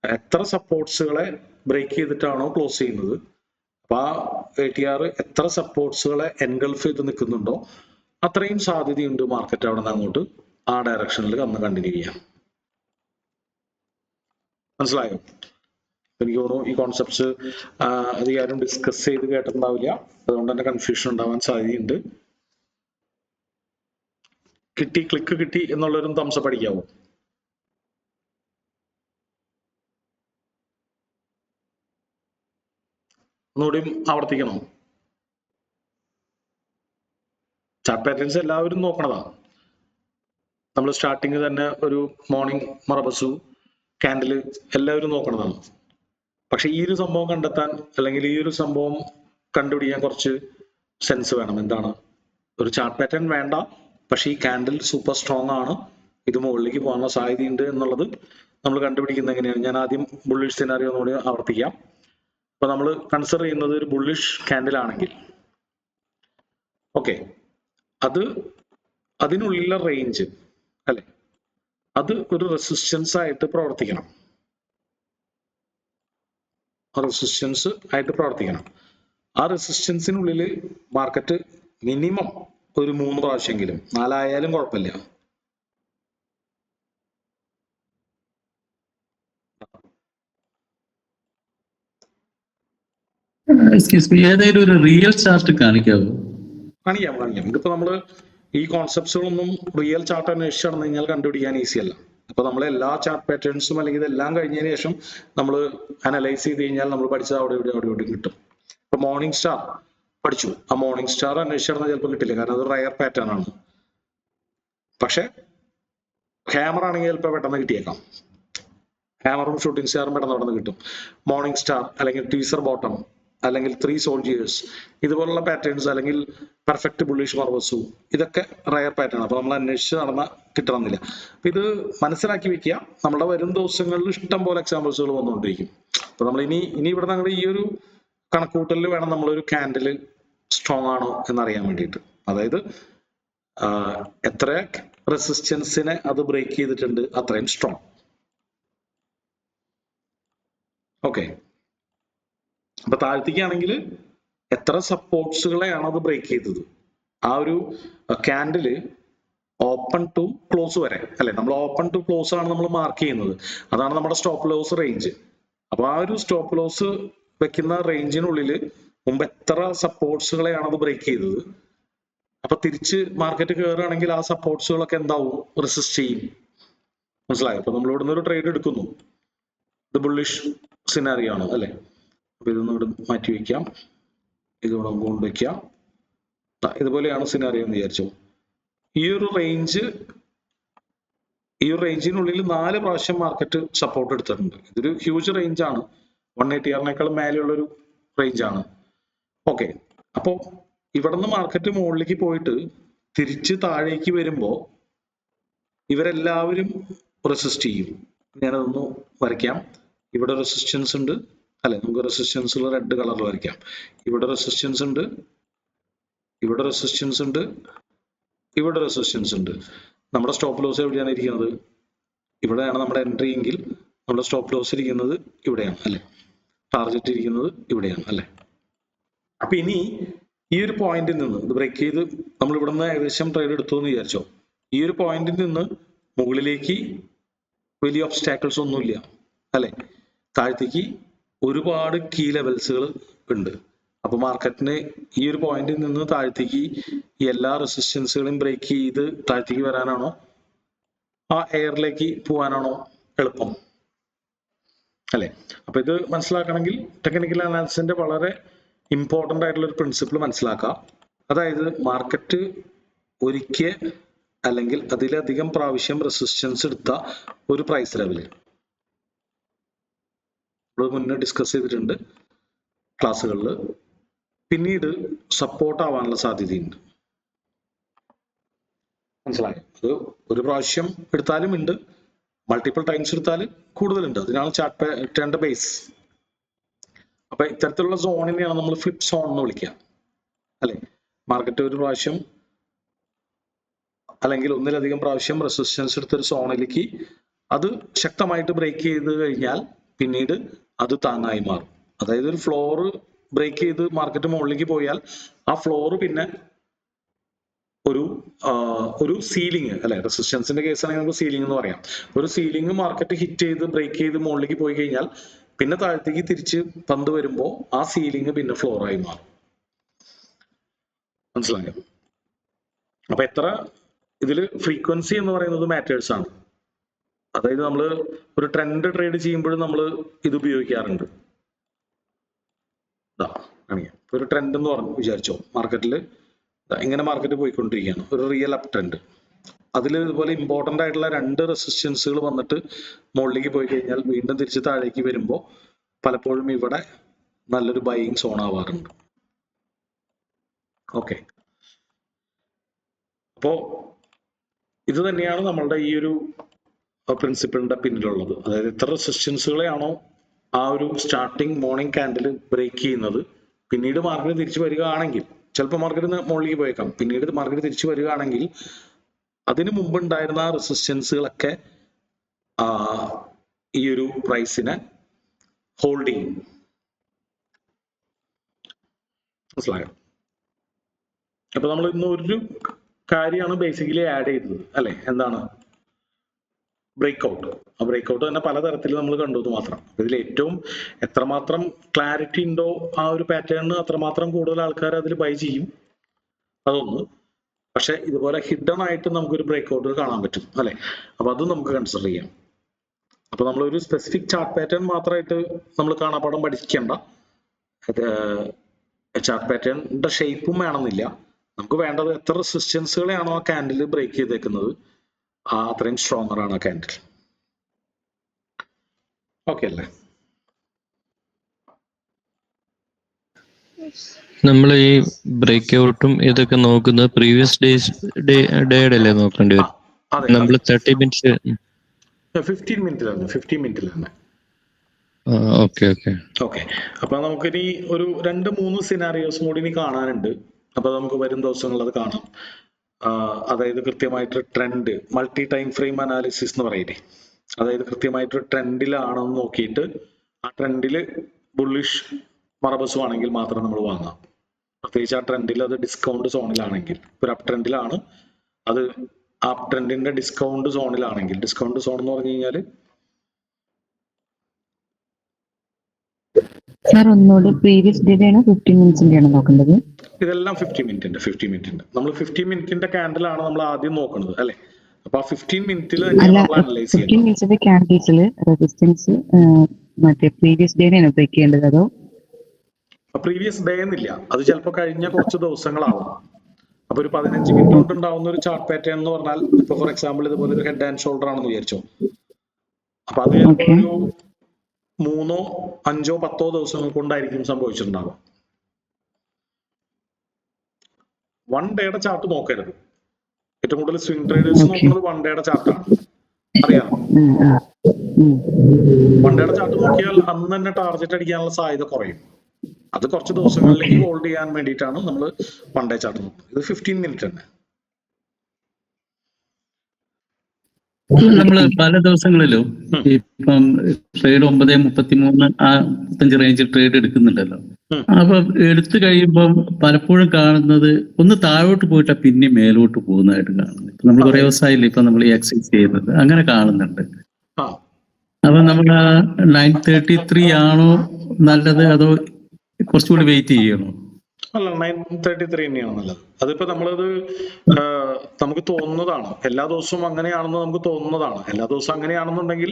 എത്ര സപ്പോർട്ട്സുകളെ ബ്രേക്ക് ചെയ്തിട്ടാണോ ക്ലോസ് ചെയ്യുന്നത്, അപ്പൊ ആ ATR എത്ര സപ്പോർട്ട്സുകളെ എൻഗൾഫ് ചെയ്ത് നിൽക്കുന്നുണ്ടോ അത്രയും സാധ്യതയുണ്ട് മാർക്കറ്റ് അവിടെ നിന്ന് അങ്ങോട്ട് ആ ഡയറക്ഷനിൽ കണ്ടിന്യൂ ചെയ്യാം. മനസ്സിലായോ? എനിക്ക് തോന്നുന്നു ഈ കോൺസെപ്റ്റ്സ് അധികാരം ഡിസ്കസ് ചെയ്ത് കേട്ടിട്ടുണ്ടാവില്ല, അതുകൊണ്ട് തന്നെ കൺഫ്യൂഷൻ ഉണ്ടാവാൻ സാധ്യതയുണ്ട്. കിട്ടി, ക്ലിക്ക് കിട്ടി എന്നുള്ളൊരു തംസപ്പ് അടിക്കാവോ? ഒന്നുകൂടിയും ആവർത്തിക്കണോ? ചാർട്ട് പാറ്റേൺസ് എല്ലാവരും നോക്കണതാണ്. നമ്മൾ സ്റ്റാർട്ടിങ് തന്നെ ഒരു മോർണിംഗ് മറബസു ക്യാൻഡിൽ എല്ലാവരും നോക്കണതാണ്. പക്ഷെ ഈ ഒരു സംഭവം കണ്ടെത്താൻ, അല്ലെങ്കിൽ ഈ ഒരു സംഭവം കണ്ടുപിടിക്കാൻ കുറച്ച് സെൻസ് വേണം. എന്താണ്? ഒരു ചാർട്ട് പാറ്റേൺ വേണ്ട, പക്ഷെ ഈ ക്യാൻഡിൽ സൂപ്പർ സ്ട്രോങ് ആണ്, ഇത് മുകളിലേക്ക് പോകാനുള്ള സാധ്യതയുണ്ട് എന്നുള്ളത് നമ്മൾ കണ്ടുപിടിക്കുന്നത് എങ്ങനെയാണ്? ഞാൻ ആദ്യം ബുള്ളിഷ് സിനാരിയോ ഒന്നുകൂടി ആവർത്തിക്കാം. അപ്പൊ നമ്മൾ കൺസിഡർ ചെയ്യുന്നത് ഒരു ബുള്ളിഷ് ക്യാൻഡിൽ ആണെങ്കിൽ, ഓക്കെ, അതിനുള്ളിലെ റേഞ്ച് അല്ലെ, അത് ഒരു റെസിസ്റ്റൻസ് ആയിട്ട് പ്രവർത്തിക്കണം. റെസിസ്റ്റൻസ് ആയിട്ട് പ്രവർത്തിക്കണം. ആ റെസിസ്റ്റൻസിനുള്ളിൽ മാർക്കറ്റ് മിനിമം ഒരു 3 പ്രാവശ്യമെങ്കിലും, 4 ആയാലും കുഴപ്പമില്ല, ഏതായാലും ഒരു റിയൽ ചാർട്ട് കാണിക്കാവോ? കാണിക്കാം. ഇതിപ്പോ നമ്മള് ഈ കോൺസെപ്റ്റ്സുകളൊന്നും റിയൽ ചാർട്ട് അന്വേഷിച്ച് നടന്നു കഴിഞ്ഞാൽ കണ്ടുപിടിക്കാൻ ഈസി അല്ല. അപ്പൊ നമ്മൾ എല്ലാ ചാർട്ട് പാറ്റേൺസും അല്ലെങ്കിൽ ഇതെല്ലാം കഴിഞ്ഞതിന് ശേഷം നമ്മൾ അനലൈസ് ചെയ്ത് കഴിഞ്ഞാൽ നമ്മൾ പഠിച്ചത് അവിടെ ഇവിടെ കിട്ടും. ഇപ്പൊ മോർണിംഗ് സ്റ്റാർ പഠിച്ചു, ആ മോർണിംഗ് സ്റ്റാർ അന്വേഷിച്ച് നടന്നാൽ ചിലപ്പോൾ കിട്ടില്ല, കാരണം അത് റയർ പാറ്റേൺ ആണ്. പക്ഷെ ഹാമർ ആണെങ്കിൽ ചിലപ്പോൾ പെട്ടെന്ന് കിട്ടിയേക്കാം. ഹാമറും ഷൂട്ടിംഗ് സ്റ്റാറും പെട്ടെന്ന് കിട്ടും. മോർണിംഗ് സ്റ്റാർ അല്ലെങ്കിൽ ടീസർ ബോട്ടം അല്ലെങ്കിൽ 3 സോൾജിയേഴ്സ്, ഇതുപോലുള്ള പാറ്റേൺസ്, അല്ലെങ്കിൽ പെർഫെക്റ്റ് ബുള്ളിഷ് മർവസു, ഇതൊക്കെ റയർ പാറ്റേൺ. അപ്പൊ നമ്മൾ അന്വേഷിച്ച് നടന്ന കിട്ടണമെന്നില്ല. അപ്പൊ ഇത് മനസ്സിലാക്കി വെക്കുക. നമ്മുടെ വരും ദിവസങ്ങളിൽ ഇഷ്ടം പോലെ എക്സാമ്പിൾസുകൾ വന്നുകൊണ്ടിരിക്കും. അപ്പൊ നമ്മൾ ഇനി ഇവിടെ ഞങ്ങളുടെ ഈ ഒരു കണക്കൂട്ടലിൽ വേണം നമ്മളൊരു ക്യാൻഡിൽ സ്ട്രോങ് ആണോ എന്നറിയാൻ വേണ്ടിയിട്ട്. അതായത് എത്ര റെസിസ്റ്റൻസിനെ അത് ബ്രേക്ക് ചെയ്തിട്ടുണ്ട് അത്രയും സ്ട്രോങ്. ഓക്കെ, അപ്പൊ താഴ്ത്തിക്കാണെങ്കിൽ എത്ര സപ്പോർട്ട്സുകളെയാണ് അത് ബ്രേക്ക് ചെയ്തത്. ആ ഒരു ക്യാൻഡില് ഓപ്പൺ ടു ക്ലോസ് വരെ അല്ലെ, നമ്മൾ ഓപ്പൺ ടു ക്ലോസ് ആണ് നമ്മൾ മാർക്ക് ചെയ്യുന്നത്. അതാണ് നമ്മുടെ സ്റ്റോപ്പ് ലോസ് റേഞ്ച്. അപ്പൊ ആ ഒരു സ്റ്റോപ്പ് ലോസ് വെക്കുന്ന റേഞ്ചിനുള്ളിൽ മുമ്പ് എത്ര സപ്പോർട്ട്സുകളെയാണ് അത് ബ്രേക്ക് ചെയ്തത്. അപ്പൊ തിരിച്ച് മാർക്കറ്റ് കയറുകയാണെങ്കിൽ ആ സപ്പോർട്ട്സുകളൊക്കെ എന്താവും? റെസിസ്റ്റ് ചെയ്യും. മനസ്സിലായോ? അപ്പൊ നമ്മൾ ഇവിടുന്ന് ഒരു ട്രേഡ് എടുക്കുന്നു, ഇത് ബുള്ളിഷ് സിനാറിയോ ആണ് അല്ലെ. അപ്പൊ ഇതൊന്നും ഇവിടെ മാറ്റി വെക്കാം, ഇതിവിടെ കൊണ്ടുവയ്ക്കാം. ഇതുപോലെയാണ് സിനാറിയോ എന്ന് വിചാരിച്ചു. ഈ ഒരു റേഞ്ചിനുള്ളിൽ 4 പ്രാവശ്യം മാർക്കറ്റ് സപ്പോർട്ട് എടുത്തിട്ടുണ്ട്. ഇതൊരു ഹ്യൂജ് റേഞ്ച് ആണ്, 180R-നേക്കാളും മേലെയുള്ളൊരു റേഞ്ചാണ്. ഓക്കെ, അപ്പോ ഇവിടെ നിന്ന് മാർക്കറ്റ് മുകളിലേക്ക് പോയിട്ട് തിരിച്ച് താഴേക്ക് വരുമ്പോ ഇവരെല്ലാവരും റെസിസ്റ്റ് ചെയ്യും. ഞാനതൊന്ന് വരയ്ക്കാം. ഇവിടെ റെസിസ്റ്റൻസ് ഉണ്ട് അല്ലെ, നമുക്ക് റെസിസ്റ്റൻസ് റെഡ് കളറിൽ വരയ്ക്കാം. ഇവിടെ റെസിസ്റ്റൻസ് ഉണ്ട്, ഇവിടെ റെസിസ്റ്റൻസ് ഉണ്ട്, ഇവിടെ റെസിസ്റ്റൻസ് ഉണ്ട്. നമ്മുടെ സ്റ്റോപ്പ് ലോസ് എവിടെയാണ് ഇരിക്കുന്നത്? ഇവിടെയാണ് നമ്മുടെ എൻട്രി എങ്കിൽ നമ്മുടെ സ്റ്റോപ്പ് ലോസ് ഇരിക്കുന്നത് ഇവിടെയാണ് അല്ലെ, ടാർഗറ്റ് ഇരിക്കുന്നത് ഇവിടെയാണ് അല്ലെ. അപ്പൊ ഇനി ഈ ഒരു പോയിന്റിൽ നിന്ന് ഇത് ബ്രേക്ക് ചെയ്ത് നമ്മൾ ഇവിടെ നിന്ന് ഏകദേശം ട്രേഡ് എടുത്തു എന്ന് വിചാരിച്ചോ. ഈ ഒരു പോയിന്റിൽ നിന്ന് മുകളിലേക്ക് വലിയ ഒബ്സ്റ്റാക്കിൾസ് ഒന്നുമില്ല അല്ലെ, താഴത്തേക്ക് ഒരുപാട് കീ ലെവൽസുകൾ ഉണ്ട്. അപ്പൊ മാർക്കറ്റിന് ഈ ഒരു പോയിന്റിൽ നിന്ന് താഴത്തേക്ക് ഈ എല്ലാ റെസിസ്റ്റൻസുകളെയും ബ്രേക്ക് ചെയ്ത് താഴത്തേക്ക് വരാനാണോ ആ എയറിലേക്ക് പോകാനാണോ എളുപ്പം അല്ലെ? അപ്പൊ ഇത് മനസ്സിലാക്കണമെങ്കിൽ ടെക്നിക്കൽ അനാലിസിന്റെ വളരെ ഇമ്പോർട്ടന്റ് ആയിട്ടുള്ള ഒരു പ്രിൻസിപ്പിൾ മനസ്സിലാക്കാം. അതായത് മാർക്കറ്റ് ഒരിക്കൽ അല്ലെങ്കിൽ അതിലധികം പ്രാവശ്യം റെസിസ്റ്റൻസ് എടുത്ത ഒരു പ്രൈസ് ലെവല് നമ്മൾ മുന്നേ ഡിസ്കസ് ചെയ്തിട്ടുണ്ട് ക്ലാസ്സുകളിൽ, പിന്നീട് സപ്പോർട്ട് ആവാനുള്ള സാധ്യതയുണ്ട്. മനസ്സിലായോ? അത് ഒരു പ്രാവശ്യം എടുത്താലും ഉണ്ട്, മൾട്ടിപ്പിൾ ടൈംസ് എടുത്താൽ കൂടുതലുണ്ട്. അതിനാണ് ചാർട്ട് പാറ്റേണിന്റെ ബേസ്. അപ്പൊ ഇത്തരത്തിലുള്ള സോണിനെയാണ് നമ്മൾ ഫ്ലിപ്പ് സോൺ എന്ന് വിളിക്കുക അല്ലെ. മാർക്കറ്റ് ഒരു പ്രാവശ്യം അല്ലെങ്കിൽ ഒന്നിലധികം പ്രാവശ്യം റെസിസ്റ്റൻസ് എടുത്തൊരു സോണിലേക്ക് അത് ശക്തമായിട്ട് ബ്രേക്ക് ചെയ്ത് കഴിഞ്ഞാൽ പിന്നീട് അത് താങ്ങായി മാറും. അതായത് ഒരു ഫ്ലോറ് ബ്രേക്ക് ചെയ്ത് മാർക്കറ്റ് മുകളിലേക്ക് പോയാൽ ആ ഫ്ലോറ് പിന്നെ ഒരു സീലിംഗ് അല്ലെ, റെസിസ്റ്റൻസിന്റെ കേസാണെങ്കിൽ നമുക്ക് സീലിംഗ് എന്ന് പറയാം. ഒരു സീലിംഗ് മാർക്കറ്റ് ഹിറ്റ് ചെയ്ത് ബ്രേക്ക് ചെയ്ത് മുകളിലേക്ക് പോയി കഴിഞ്ഞാൽ പിന്നെ താഴത്തേക്ക് തിരിച്ച് പന്ത് വരുമ്പോൾ ആ സീലിംഗ് പിന്നെ ഫ്ലോറായി മാറും. മനസ്സിലായോ? അപ്പൊ എത്ര ഇതില് ഫ്രീക്വൻസി എന്ന് പറയുന്നത് മാറ്റേഴ്സ് ആണ്. അതായത് നമ്മൾ ഒരു ട്രെൻഡ് ട്രേഡ് ചെയ്യുമ്പോഴും നമ്മൾ ഇത് ഉപയോഗിക്കാറുണ്ട്. ഒരു ട്രെൻഡ് എന്ന് പറഞ്ഞു വിചാരിച്ചോ, മാർക്കറ്റിൽ ഇങ്ങനെ മാർക്കറ്റ് പോയിക്കൊണ്ടിരിക്കുകയാണ്, ഒരു റിയൽ അപ് ട്രെൻഡ്. അതിൽ ഇതുപോലെ ഇമ്പോർട്ടൻ്റ് ആയിട്ടുള്ള രണ്ട് റെസിസ്റ്റൻസുകൾ വന്നിട്ട് മുകളിലേക്ക് പോയി കഴിഞ്ഞാൽ വീണ്ടും തിരിച്ച് താഴേക്ക് വരുമ്പോൾ പലപ്പോഴും ഇവിടെ നല്ലൊരു ബൈയിങ് സോൺ ആവാറുണ്ട്. ഓക്കെ, അപ്പോ ഇത് തന്നെയാണ് നമ്മളുടെ ഈ ഒരു പ്രിൻസിപ്പിളിന്റെ പിന്നിലുള്ളത്. അതായത് എത്ര റെസിസ്റ്റൻസുകളെയാണോ ആ ഒരു സ്റ്റാർട്ടിങ് മോർണിംഗ് ക്യാൻഡിൽ ബ്രേക്ക് ചെയ്യുന്നത്, പിന്നീട് മാർക്കറ്റ് തിരിച്ചു വരികയാണെങ്കിൽ, ചിലപ്പോൾ മാർക്കറ്റ് മുകളിലേക്ക് പോയേക്കാം, പിന്നീട് മാർക്കറ്റ് തിരിച്ചു വരികയാണെങ്കിൽ അതിനു മുമ്പ് ഉണ്ടായിരുന്ന ആ റെസിസ്റ്റൻസുകളൊക്കെ ഈ ഒരു പ്രൈസിനെ ഹോൾഡ് ചെയ്യും. മനസ്സിലായോ? അപ്പൊ നമ്മൾ ഇന്ന് ഒരു കാര്യമാണ് ബേസിക്കലി ആഡ് ചെയ്തത് അല്ലെ, എന്താണ് ബ്രേക്ക്ഔട്ട്. ആ ബ്രേക്ക്ഔട്ട് തന്നെ പലതരത്തിൽ നമ്മൾ കണ്ടു എന്ന് മാത്രം. ഇതിൽ ഏറ്റവും എത്രമാത്രം ക്ലാരിറ്റി ഉണ്ടോ ആ ഒരു പാറ്റേണിന് അത്രമാത്രം കൂടുതൽ ആൾക്കാർ അതിൽ ബൈ ചെയ്യും, അതൊന്ന്. പക്ഷെ ഇതുപോലെ ഹിഡൻ ആയിട്ട് നമുക്കൊരു ബ്രേക്ക്ഔട്ട് കാണാൻ പറ്റും അല്ലെ, അപ്പൊ അതും നമുക്ക് കൺസിഡർ ചെയ്യാം. അപ്പൊ നമ്മൾ ഒരു സ്പെസിഫിക് ചാർട്ട് പാറ്റേൺ മാത്രമായിട്ട് നമ്മൾ കാണാപ്പാടം പഠിക്കേണ്ട. ചാർട്ട് പാറ്റേണിന്റെ ഷേപ്പും വേണമെന്നില്ല. നമുക്ക് വേണ്ടത് എത്ര റെസിസ്റ്റൻസുകളെയാണോ ആ ക്യാൻഡിൽ ബ്രേക്ക് ചെയ്തേക്കുന്നത് അത്രയും സ്ട്രോങ്ങർ ആണ് ആ ക്യാൻഡിൽ. ഓക്കെ അല്ലേ? നമ്മൾ ഈ ബ്രേക്ക് ഔട്ടും ഇതൊക്കെ നോക്കുന്നത് പ്രീവിയസ് ഡേയുടെ അല്ലേ നോക്കേണ്ടി വരും? നമ്മൾ 30 മിനിറ്റ്സ് 15 മിനിറ്റിലാണ് 15 മിനിറ്റിൽ തന്നെ. ഓക്കെ ഓക്കെ ഓക്കെ, അപ്പൊ നമുക്കിനി ഒരു 2-3 സിനാരിയോസും കൂടി ഇനി കാണാനുണ്ട്. അപ്പൊ നമുക്ക് വരും ദിവസങ്ങളിൽ അത് കാണാം. അതായത് കൃത്യമായിട്ട് trend, multi time frame analysis എന്ന് പറയില്ലേ, അതായത് കൃത്യമായിട്ടൊരു ട്രെൻഡിലാണെന്ന് നോക്കിയിട്ട് ആ ട്രെൻഡിൽ ബുള്ളിഷ് മറബസും ആണെങ്കിൽ മാത്രം നമ്മൾ വാങ്ങാം. പ്രത്യേകിച്ച് ആ ട്രെൻഡിൽ അത് ഡിസ്കൗണ്ട് സോണിലാണെങ്കിൽ, ഒരു അപ് ട്രെൻഡിലാണ് അത് അപ് ട്രെൻഡിന്റെ ഡിസ്കൗണ്ട് സോണിലാണെങ്കിൽ, ഡിസ്കൗണ്ട് സോൺ എന്ന് പറഞ്ഞു കഴിഞ്ഞാൽ സാർ ഒന്നുകൂടി പ്രീവിയസ് ഡേയുടെ ആണ് 15 മിനിറ്റ്സിന്റെ ആണ് നോക്കേണ്ടത്? ഇതെല്ലാം 50 മിനിറ്റിന്റെ നമ്മൾ 50 മിനിറ്റിന്റെ ക്യാൻഡിൽ ആണ് നമ്മൾ ആദ്യം നോക്കുന്നത് അല്ലെ. അപ്പൊ ആ 15 മിനിറ്റിൽ അനലൈസ് ചെയ്യാം. 15 മിനിറ്റ്സിന്റെ ക്യാൻഡിൽസിൽ റെസിസ്റ്റൻസ് മറ്റേ പ്രീവിയസ് ഡേനെ ആണ് ബ്രേക്ക് ചെയ്യേണ്ടത് അതോ പ്രീവിയസ് ഡേ എന്നില്ല, അത് ചിലപ്പോൾ കഴിഞ്ഞ കുറച്ച് ദിവസങ്ങളാവും. അപ്പൊ ഒരു 15 മിനിറ്റ് കൊണ്ട് ഉണ്ടാവുന്ന ഒരു ചാർട്ട് പാറ്റേൺ എന്ന് പറഞ്ഞാൽ, ഇപ്പൊ ഫോർ എക്സാമ്പിൾ ഇതുപോലെ ഒരു ഹെഡ് ആൻഡ് ഷോൾഡർ ആണെന്ന് വിചാരിച്ചോ, അപ്പൊ അത് ചിലപ്പോൾ ഒരു 3, 5, 10 ദിവസങ്ങൾ കൊണ്ടായിരിക്കും സംഭവിച്ചിട്ടുണ്ടാവുക. 1 ഡേയുടെ ചാർട്ട് നോക്കരുത്. ഏറ്റവും കൂടുതൽ സ്വിംഗ് ട്രേഡേഴ്സ് നോക്കുന്നത് 1 ഡേയുടെ ചാർട്ടാണ്. അറിയാം, 1 ഡേയുടെ ചാർട്ട് നോക്കിയാൽ അന്ന് തന്നെ ടാർഗറ്റ് അടിക്കാനുള്ള സാധ്യത കുറയും. അത് കുറച്ച് ദിവസങ്ങളിലേക്ക് ഹോൾഡ് ചെയ്യാൻ വേണ്ടിയിട്ടാണ് നമ്മൾ 1 ഡേ ചാർട്ട് നോക്കുന്നത്. ഇത് 15 മിനിറ്റ് തന്നെ. നമ്മള് പല ദിവസങ്ങളിലും ഇപ്പം ട്രേഡ് 9:33 ആ 35 റേഞ്ചിൽ ട്രേഡ് എടുക്കുന്നുണ്ടല്ലോ. അപ്പൊ എടുത്തു കഴിയുമ്പോൾ പലപ്പോഴും കാണുന്നത് ഒന്ന് താഴോട്ട് പോയിട്ടാ പിന്നെ മേലോട്ട് പോകുന്നതായിട്ട് കാണുന്നത്. ഇപ്പൊ നമ്മൾ കുറെ ദിവസമായില്ലേ ഇപ്പൊ നമ്മൾ ഈ എക്സസൈസ് ചെയ്യുന്നത്, അങ്ങനെ കാണുന്നുണ്ട്. അപ്പൊ നമ്മൾ 9:33 ആണോ നല്ലത്, അതോ കുറച്ചുകൂടി വെയിറ്റ് ചെയ്യണോ? അല്ല, 9:33 തന്നെയാണ് നല്ലത്. അതിപ്പോ നമ്മളത് നമുക്ക് തോന്നുന്നതാണ്, എല്ലാ ദിവസവും അങ്ങനെയാണെന്ന് നമുക്ക് തോന്നുന്നതാണ്. എല്ലാ ദിവസവും അങ്ങനെയാണെന്നുണ്ടെങ്കിൽ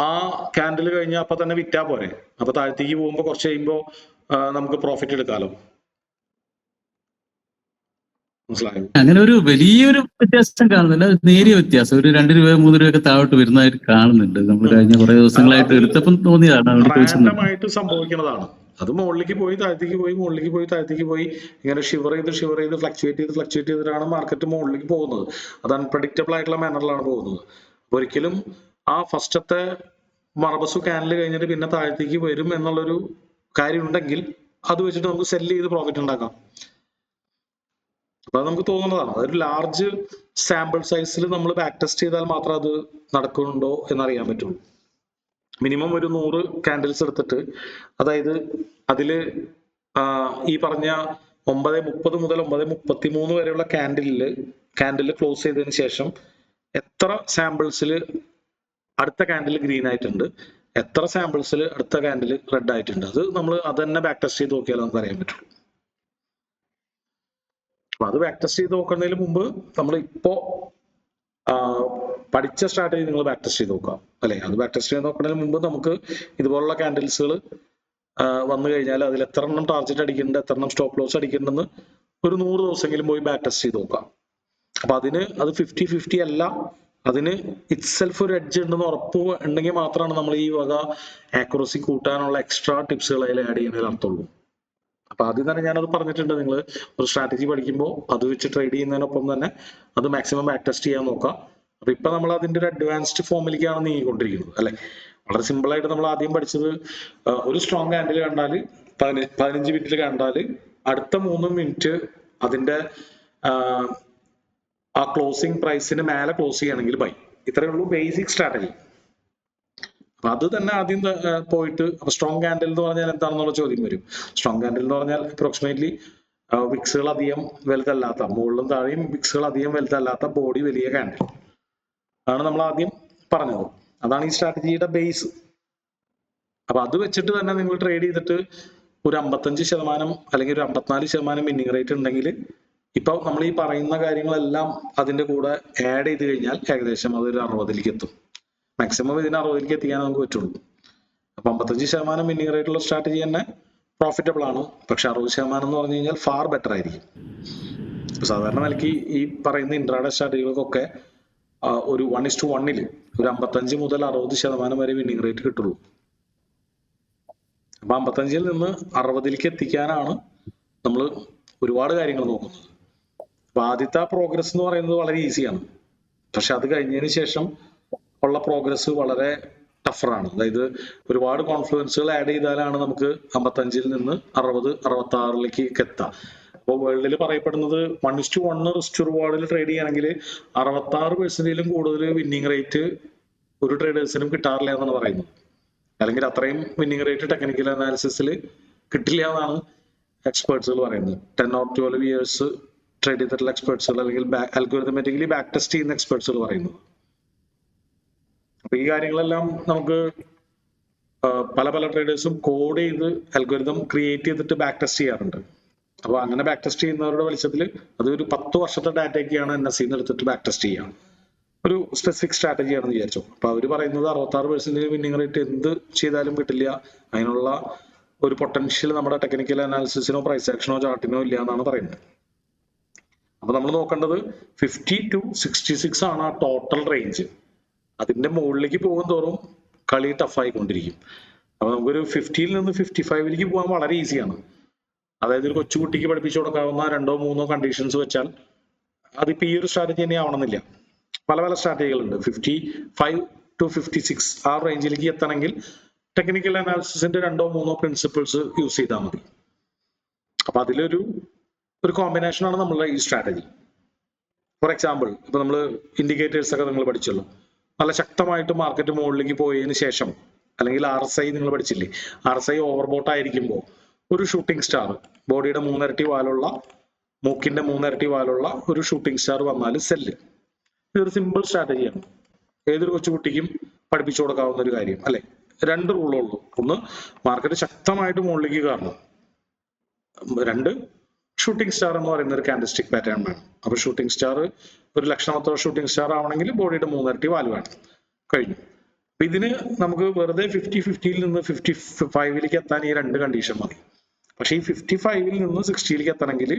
ആ ക്യാൻഡിൽ കഴിഞ്ഞാൽ അപ്പൊ തന്നെ വിറ്റാ പോരെ. അപ്പൊ താഴത്തേക്ക് പോകുമ്പോ കുറച്ച് കഴിയുമ്പോ നമുക്ക് പ്രോഫിറ്റ് എടുക്കാലോ. മനസ്സിലായോ? അങ്ങനെ ഒരു വലിയൊരു വ്യത്യാസം കാണുന്നില്ല, നേരിയ വ്യത്യാസം, ഒരു 2 രൂപ 3 രൂപയൊക്കെ താഴോട്ട് വരുന്നതായിട്ട് കാണുന്നുണ്ട്. നമ്മൾ കഴിഞ്ഞ കുറെ ദിവസങ്ങളായിട്ട് എടുത്തപ്പം തോന്നിയതാണ്. റാൻഡമായിട്ട് സംഭവിക്കുന്നതാണ്. അത് മുകളിലേക്ക് പോയി താഴത്തേക്ക് പോയി, മുകളിലേക്ക് പോയി താഴത്തേക്ക് പോയി, ഇങ്ങനെ ഷിവർ ചെയ്ത് ഫ്ലക്ച്വേറ്റ് ചെയ്തിട്ടാണ് മാർക്കറ്റ് മുകളിലേക്ക് പോകുന്നത്. അത് അൺപ്രഡിക്റ്റബിൾ ആയിട്ടുള്ള മാനറിലാണ് പോകുന്നത്. ഒരിക്കലും ആ ഫസ്റ്റത്തെ മറബസു ക്യാൻഡിൽ കഴിഞ്ഞിട്ട് പിന്നെ താഴത്തേക്ക് വരും എന്നുള്ളൊരു കാര്യം ഉണ്ടെങ്കിൽ അത് വെച്ചിട്ട് നമുക്ക് സെല് ചെയ്ത് പ്രോഫിറ്റ് ഉണ്ടാക്കാം. അപ്പൊ അത് നമുക്ക് തോന്നുന്നതാണ്. അതൊരു ലാർജ് സാമ്പിൾ സൈസിൽ നമ്മൾ ബാക്ക് ടെസ്റ്റ് ചെയ്താൽ മാത്രം അത് നടക്കുന്നുണ്ടോ എന്നറിയാൻ പറ്റുള്ളൂ. മിനിമം ഒരു 100 ക്യാൻഡിൽസ് എടുത്തിട്ട്, അതായത് അതില് ഈ പറഞ്ഞ 9:30 മുതൽ 9:33 വരെയുള്ള ക്യാൻഡിൽ ക്ലോസ് ചെയ്തതിന് ശേഷം എത്ര സാമ്പിൾസിൽ അടുത്ത ക്യാൻഡിൽ ഗ്രീൻ ആയിട്ടുണ്ട്, എത്ര സാമ്പിൾസിൽ അടുത്ത ക്യാൻഡിൽ റെഡ് ആയിട്ടുണ്ട്, അത് തന്നെ ബാക്ക് ടെസ്റ്റ് ചെയ്ത് നോക്കിയാൽ നമുക്ക് അറിയാൻ പറ്റുള്ളൂ. അപ്പൊ അത് ബാക്ക് ടെസ്റ്റ് ചെയ്ത് നോക്കുന്നതിന് മുമ്പ് നമ്മൾ ഇപ്പോ പഠിച്ച സ്ട്രാറ്റജി നിങ്ങൾ ബാക്ക് ടെസ്റ്റ് ചെയ്ത് നോക്കാം, അല്ലെ? അത് ബാക്ക് ടെസ്റ്റ് ചെയ്ത് നോക്കുന്നതിന് മുമ്പ് നമുക്ക് ഇതുപോലുള്ള ക്യാൻഡിൽസുകൾ വന്നു കഴിഞ്ഞാൽ അതിൽ എത്ര എണ്ണം ടാർഗറ്റ് അടിക്കുന്നുണ്ട്, എത്ര എണ്ണം സ്റ്റോപ്പ് ലോസ് അടിക്കുന്നുണ്ടെന്ന് ഒരു 100 ദിവസമെങ്കിലും പോയി ബാക്ക് ടെസ്റ്റ് ചെയ്ത് നോക്കാം. അപ്പൊ അതിന് അത് 50-50 അല്ല, അതിന് ഇറ്റ്സെൽഫ് ഒരു എഡ്ജ് ഉണ്ടെന്ന് ഉറപ്പ് ഉണ്ടെങ്കിൽ മാത്രമാണ് നമ്മൾ ഈ വക ആക്യുറസി കൂട്ടാനുള്ള എക്സ്ട്രാ ടിപ്സുകൾ അതിൽ ആഡ് ചെയ്യുന്നതിൽ അർത്ഥമുള്ളൂ. അപ്പൊ ആദ്യം തന്നെ ഞാനത് പറഞ്ഞിട്ടുണ്ട്, നിങ്ങൾ ഒരു സ്ട്രാറ്റജി പഠിക്കുമ്പോൾ അത് വെച്ച് ട്രേഡ് ചെയ്യുന്നതിനൊപ്പം തന്നെ അത് മാക്സിമം ബാക്ക് ടെസ്റ്റ് ചെയ്യാൻ നോക്കാം. അപ്പൊ ഇപ്പൊ നമ്മൾ അതിന്റെ ഒരു അഡ്വാൻസ്ഡ് ഫോമിലേക്കാണ് നീങ്ങിക്കൊണ്ടിരിക്കുന്നത്, അല്ലെ? വളരെ സിമ്പിൾ ആയിട്ട് നമ്മൾ ആദ്യം പഠിച്ചത് ഒരു സ്ട്രോങ് ക്യാൻഡിൽ കണ്ടാൽ 15 മിനിറ്റിൽ കണ്ടാൽ അടുത്ത 3 മിനിറ്റ് അതിന്റെ ആ ക്ലോസിംഗ് പ്രൈസിന് മേലെ ക്ലോസ് ചെയ്യണമെങ്കിൽ ബൈ. ഇത്രയേ ഉള്ളൂ ബേസിക് സ്ട്രാറ്റജി. അപ്പൊ അത് തന്നെ ആദ്യം പോയിട്ട്, അപ്പൊ സ്ട്രോങ് ക്യാൻഡിൽ എന്ന് പറഞ്ഞാൽ എന്താണെന്നുള്ള ചോദ്യം വരും. സ്ട്രോങ് ക്യാൻഡിൽ എന്ന് പറഞ്ഞാൽ അപ്രോക്സിമേറ്റ്ലി വിക്സുകൾ അധികം വലുതല്ലാത്ത, മുകളിലും താഴെയും വിക്സുകൾ അധികം വലുതല്ലാത്ത ബോഡി വലിയ ക്യാൻഡിൽ ആണ് നമ്മൾ ആദ്യം പറഞ്ഞത്. അതാണ് ഈ സ്ട്രാറ്റജിയുടെ ബേസ്. അപ്പൊ അത് വെച്ചിട്ട് തന്നെ നിങ്ങൾ ട്രേഡ് ചെയ്തിട്ട് ഒരു 55% അല്ലെങ്കിൽ ഒരു 54% വിന്നിങ് റേറ്റ് ഉണ്ടെങ്കിൽ ഇപ്പൊ നമ്മൾ ഈ പറയുന്ന കാര്യങ്ങളെല്ലാം അതിന്റെ കൂടെ ആഡ് ചെയ്ത് കഴിഞ്ഞാൽ ഏകദേശം അതൊരു 60ലേക്ക് എത്തും. മാക്സിമം ഇതിന് 60ലേക്ക് എത്തിക്കാൻ നമുക്ക് പറ്റുള്ളൂ. അപ്പൊ 55% വിന്നിങ് റേറ്റുള്ള സ്ട്രാറ്റജി തന്നെ പ്രോഫിറ്റബിൾ ആണ്. പക്ഷെ 60% എന്ന് പറഞ്ഞു കഴിഞ്ഞാൽ ഫാർ ബെറ്റർ ആയിരിക്കും. സാധാരണ നിലയ്ക്ക് ഈ പറയുന്ന ഇൻട്രാഡേ സ്ട്രാറ്റജികൾക്കൊക്കെ ഒരു 1:1 ഒരു 55 മുതൽ 60% വരെ വിന്നിങ് റേറ്റ് കിട്ടുള്ളൂ. അപ്പൊ 55-ൽ നിന്ന് 60ലേക്ക് എത്തിക്കാനാണ് നമ്മൾ ഒരുപാട് കാര്യങ്ങൾ നോക്കുന്നത്. അപ്പൊ ആദ്യത്തെ പ്രോഗ്രസ് എന്ന് പറയുന്നത് വളരെ ഈസിയാണ്. പക്ഷെ അത് കഴിഞ്ഞതിന് ശേഷം ഉള്ള പ്രോഗ്രസ് വളരെ ടഫറാണ്. അതായത് ഒരുപാട് കോൺഫ്ലുവൻസുകൾ ആഡ് ചെയ്താലാണ് നമുക്ക് 55-ൽ നിന്ന് 60-66ലേക്ക് എത്താം. അപ്പോൾ വേൾഡിൽ പറയപ്പെടുന്നത് 1:1 റിസ്ക് റിവാർഡിൽ ട്രേഡ് ചെയ്യുകയാണെങ്കിൽ 66% കൂടുതൽ വിന്നിങ് റേറ്റ് ഒരു ട്രേഡേഴ്സിനും കിട്ടാറില്ല എന്നാണ് പറയുന്നത്. അല്ലെങ്കിൽ അത്രയും വിന്നിങ് റേറ്റ് ടെക്നിക്കൽ അനാലിസിസിൽ കിട്ടില്ല എന്നാണ് എക്സ്പേർട്സുകൾ പറയുന്നത്. 10 or 12 years ട്രേഡ് ചെയ്തിട്ടുള്ള എക്സ്പേർട്സുകൾ അല്ലെങ്കിൽ അൽഗോരിതമാറ്റിക്കലി ബാക്ക് ടെസ്റ്റ് ചെയ്യുന്ന എക്സ്പേർട്സുകൾ പറയുന്നത്. അപ്പൊ ഈ കാര്യങ്ങളെല്ലാം നമുക്ക് പല ട്രേഡേഴ്സും കോഡ് ചെയ്ത് അൽഗോരിതം ക്രിയേറ്റ് ചെയ്തിട്ട് ബാക്ക് ടെസ്റ്റ് ചെയ്യാറുണ്ട്. അപ്പൊ അങ്ങനെ ബാക്ക് ടെസ്റ്റ് ചെയ്യുന്നവരുടെ വെളിച്ചത്തിൽ അത് ഒരു 10 വർഷത്തെ ഡാറ്റയൊക്കെയാണ് NSE എടുത്തിട്ട് ബാക്ക് ടെസ്റ്റ് ചെയ്യാം. ഒരു സ്പെസിഫിക് സ്ട്രാറ്റജി ആണെന്ന് വിചാരിച്ചു. അപ്പൊ അവര് പറയുന്നത് 66% വിന്നിങ് റേറ്റ് എന്ത് ചെയ്താലും കിട്ടില്ല, അതിനുള്ള ഒരു പൊട്ടൻഷ്യൽ നമ്മുടെ ടെക്നിക്കൽ അനാലിസിസിനോ പ്രൈസ് ആക്ഷനോ ചാർട്ടിനോ ഇല്ല എന്നാണ് പറയുന്നത്. അപ്പൊ നമ്മൾ നോക്കേണ്ടത് 50 to 66 ആണ് ആ ടോട്ടൽ റേഞ്ച്. അതിന്റെ മുകളിലേക്ക് പോകും തോറും കളി ടഫായിക്കൊണ്ടിരിക്കും. അപ്പൊ നമുക്കൊരു 50-ൽ നിന്ന് 55-ലേക്ക് പോകാൻ വളരെ ഈസിയാണ്. അതായത് ഒരു കൊച്ചുകുട്ടിക്ക് പഠിപ്പിച്ചു കൊടുക്കാവുന്ന 2-3 കണ്ടീഷൻസ് വെച്ചാൽ അതിപ്പോ ഈ ഒരു സ്ട്രാറ്റജി തന്നെ ആവണമെന്നില്ല. പല സ്ട്രാറ്റജികളുണ്ട്. 55 to 56 ആ റേഞ്ചിലേക്ക് എത്തണമെങ്കിൽ ടെക്നിക്കൽ അനാലിസിസിന്റെ 2-3 പ്രിൻസിപ്പിൾസ് യൂസ് ചെയ്താൽ മതി. അപ്പൊ അതിലൊരു കോമ്പിനേഷൻ ആണ് നമ്മളുടെ ഈ സ്ട്രാറ്റജി. ഫോർ എക്സാമ്പിൾ, ഇപ്പൊ നമ്മൾ ഇൻഡിക്കേറ്റേഴ്സ് ഒക്കെ നിങ്ങൾ പഠിച്ചല്ലോ. നല്ല ശക്തമായിട്ട് മാർക്കറ്റ് മുകളിലേക്ക് പോയതിനു ശേഷം, അല്ലെങ്കിൽ RSI നിങ്ങൾ പഠിച്ചില്ലേ, RSI ഓവർബോട്ട് ആയിരിക്കുമ്പോൾ ഒരു ഷൂട്ടിംഗ് സ്റ്റാർ, ബോഡിയുടെ 3 ഇരട്ടി വാലുള്ള, മൂക്കിന്റെ 3 ഇരട്ടി വാലുള്ള ഒരു ഷൂട്ടിംഗ് സ്റ്റാർ വന്നാൽ സെല്ല്. ഇതൊരു സിമ്പിൾ സ്ട്രാറ്റജിയാണ്, ഏതൊരു കൊച്ചുകുട്ടിക്കും പഠിപ്പിച്ചു കൊടുക്കാവുന്ന ഒരു കാര്യം അല്ലെ. 2 റൂളേ ഉള്ളൂ. ഒന്ന്, മാർക്കറ്റ് ശക്തമായിട്ട് മുകളിലേക്ക് കയറണം. 2, ഷൂട്ടിംഗ് സ്റ്റാർ എന്ന് പറയുന്ന ഒരു കാൻഡിൽസ്റ്റിക് പാറ്റേൺ വേണം. അപ്പൊ ഷൂട്ടിംഗ് സ്റ്റാർ ഒരു ലക്ഷണമൊത്ത ഷൂട്ടിംഗ് സ്റ്റാർ ആവണമെങ്കിൽ ബോഡിയുടെ 3 ഇരട്ടി വാല് വേണം. കഴിഞ്ഞു. അപ്പൊ ഇതിന് നമുക്ക് വെറുതെ 50-50യിൽ നിന്ന് 55ലേക്ക് എത്താൻ ഈ 2 കണ്ടീഷൻ മതി. പക്ഷെ ഈ 55ൽ നിന്ന് 60ലേക്ക് എത്തണമെങ്കിൽ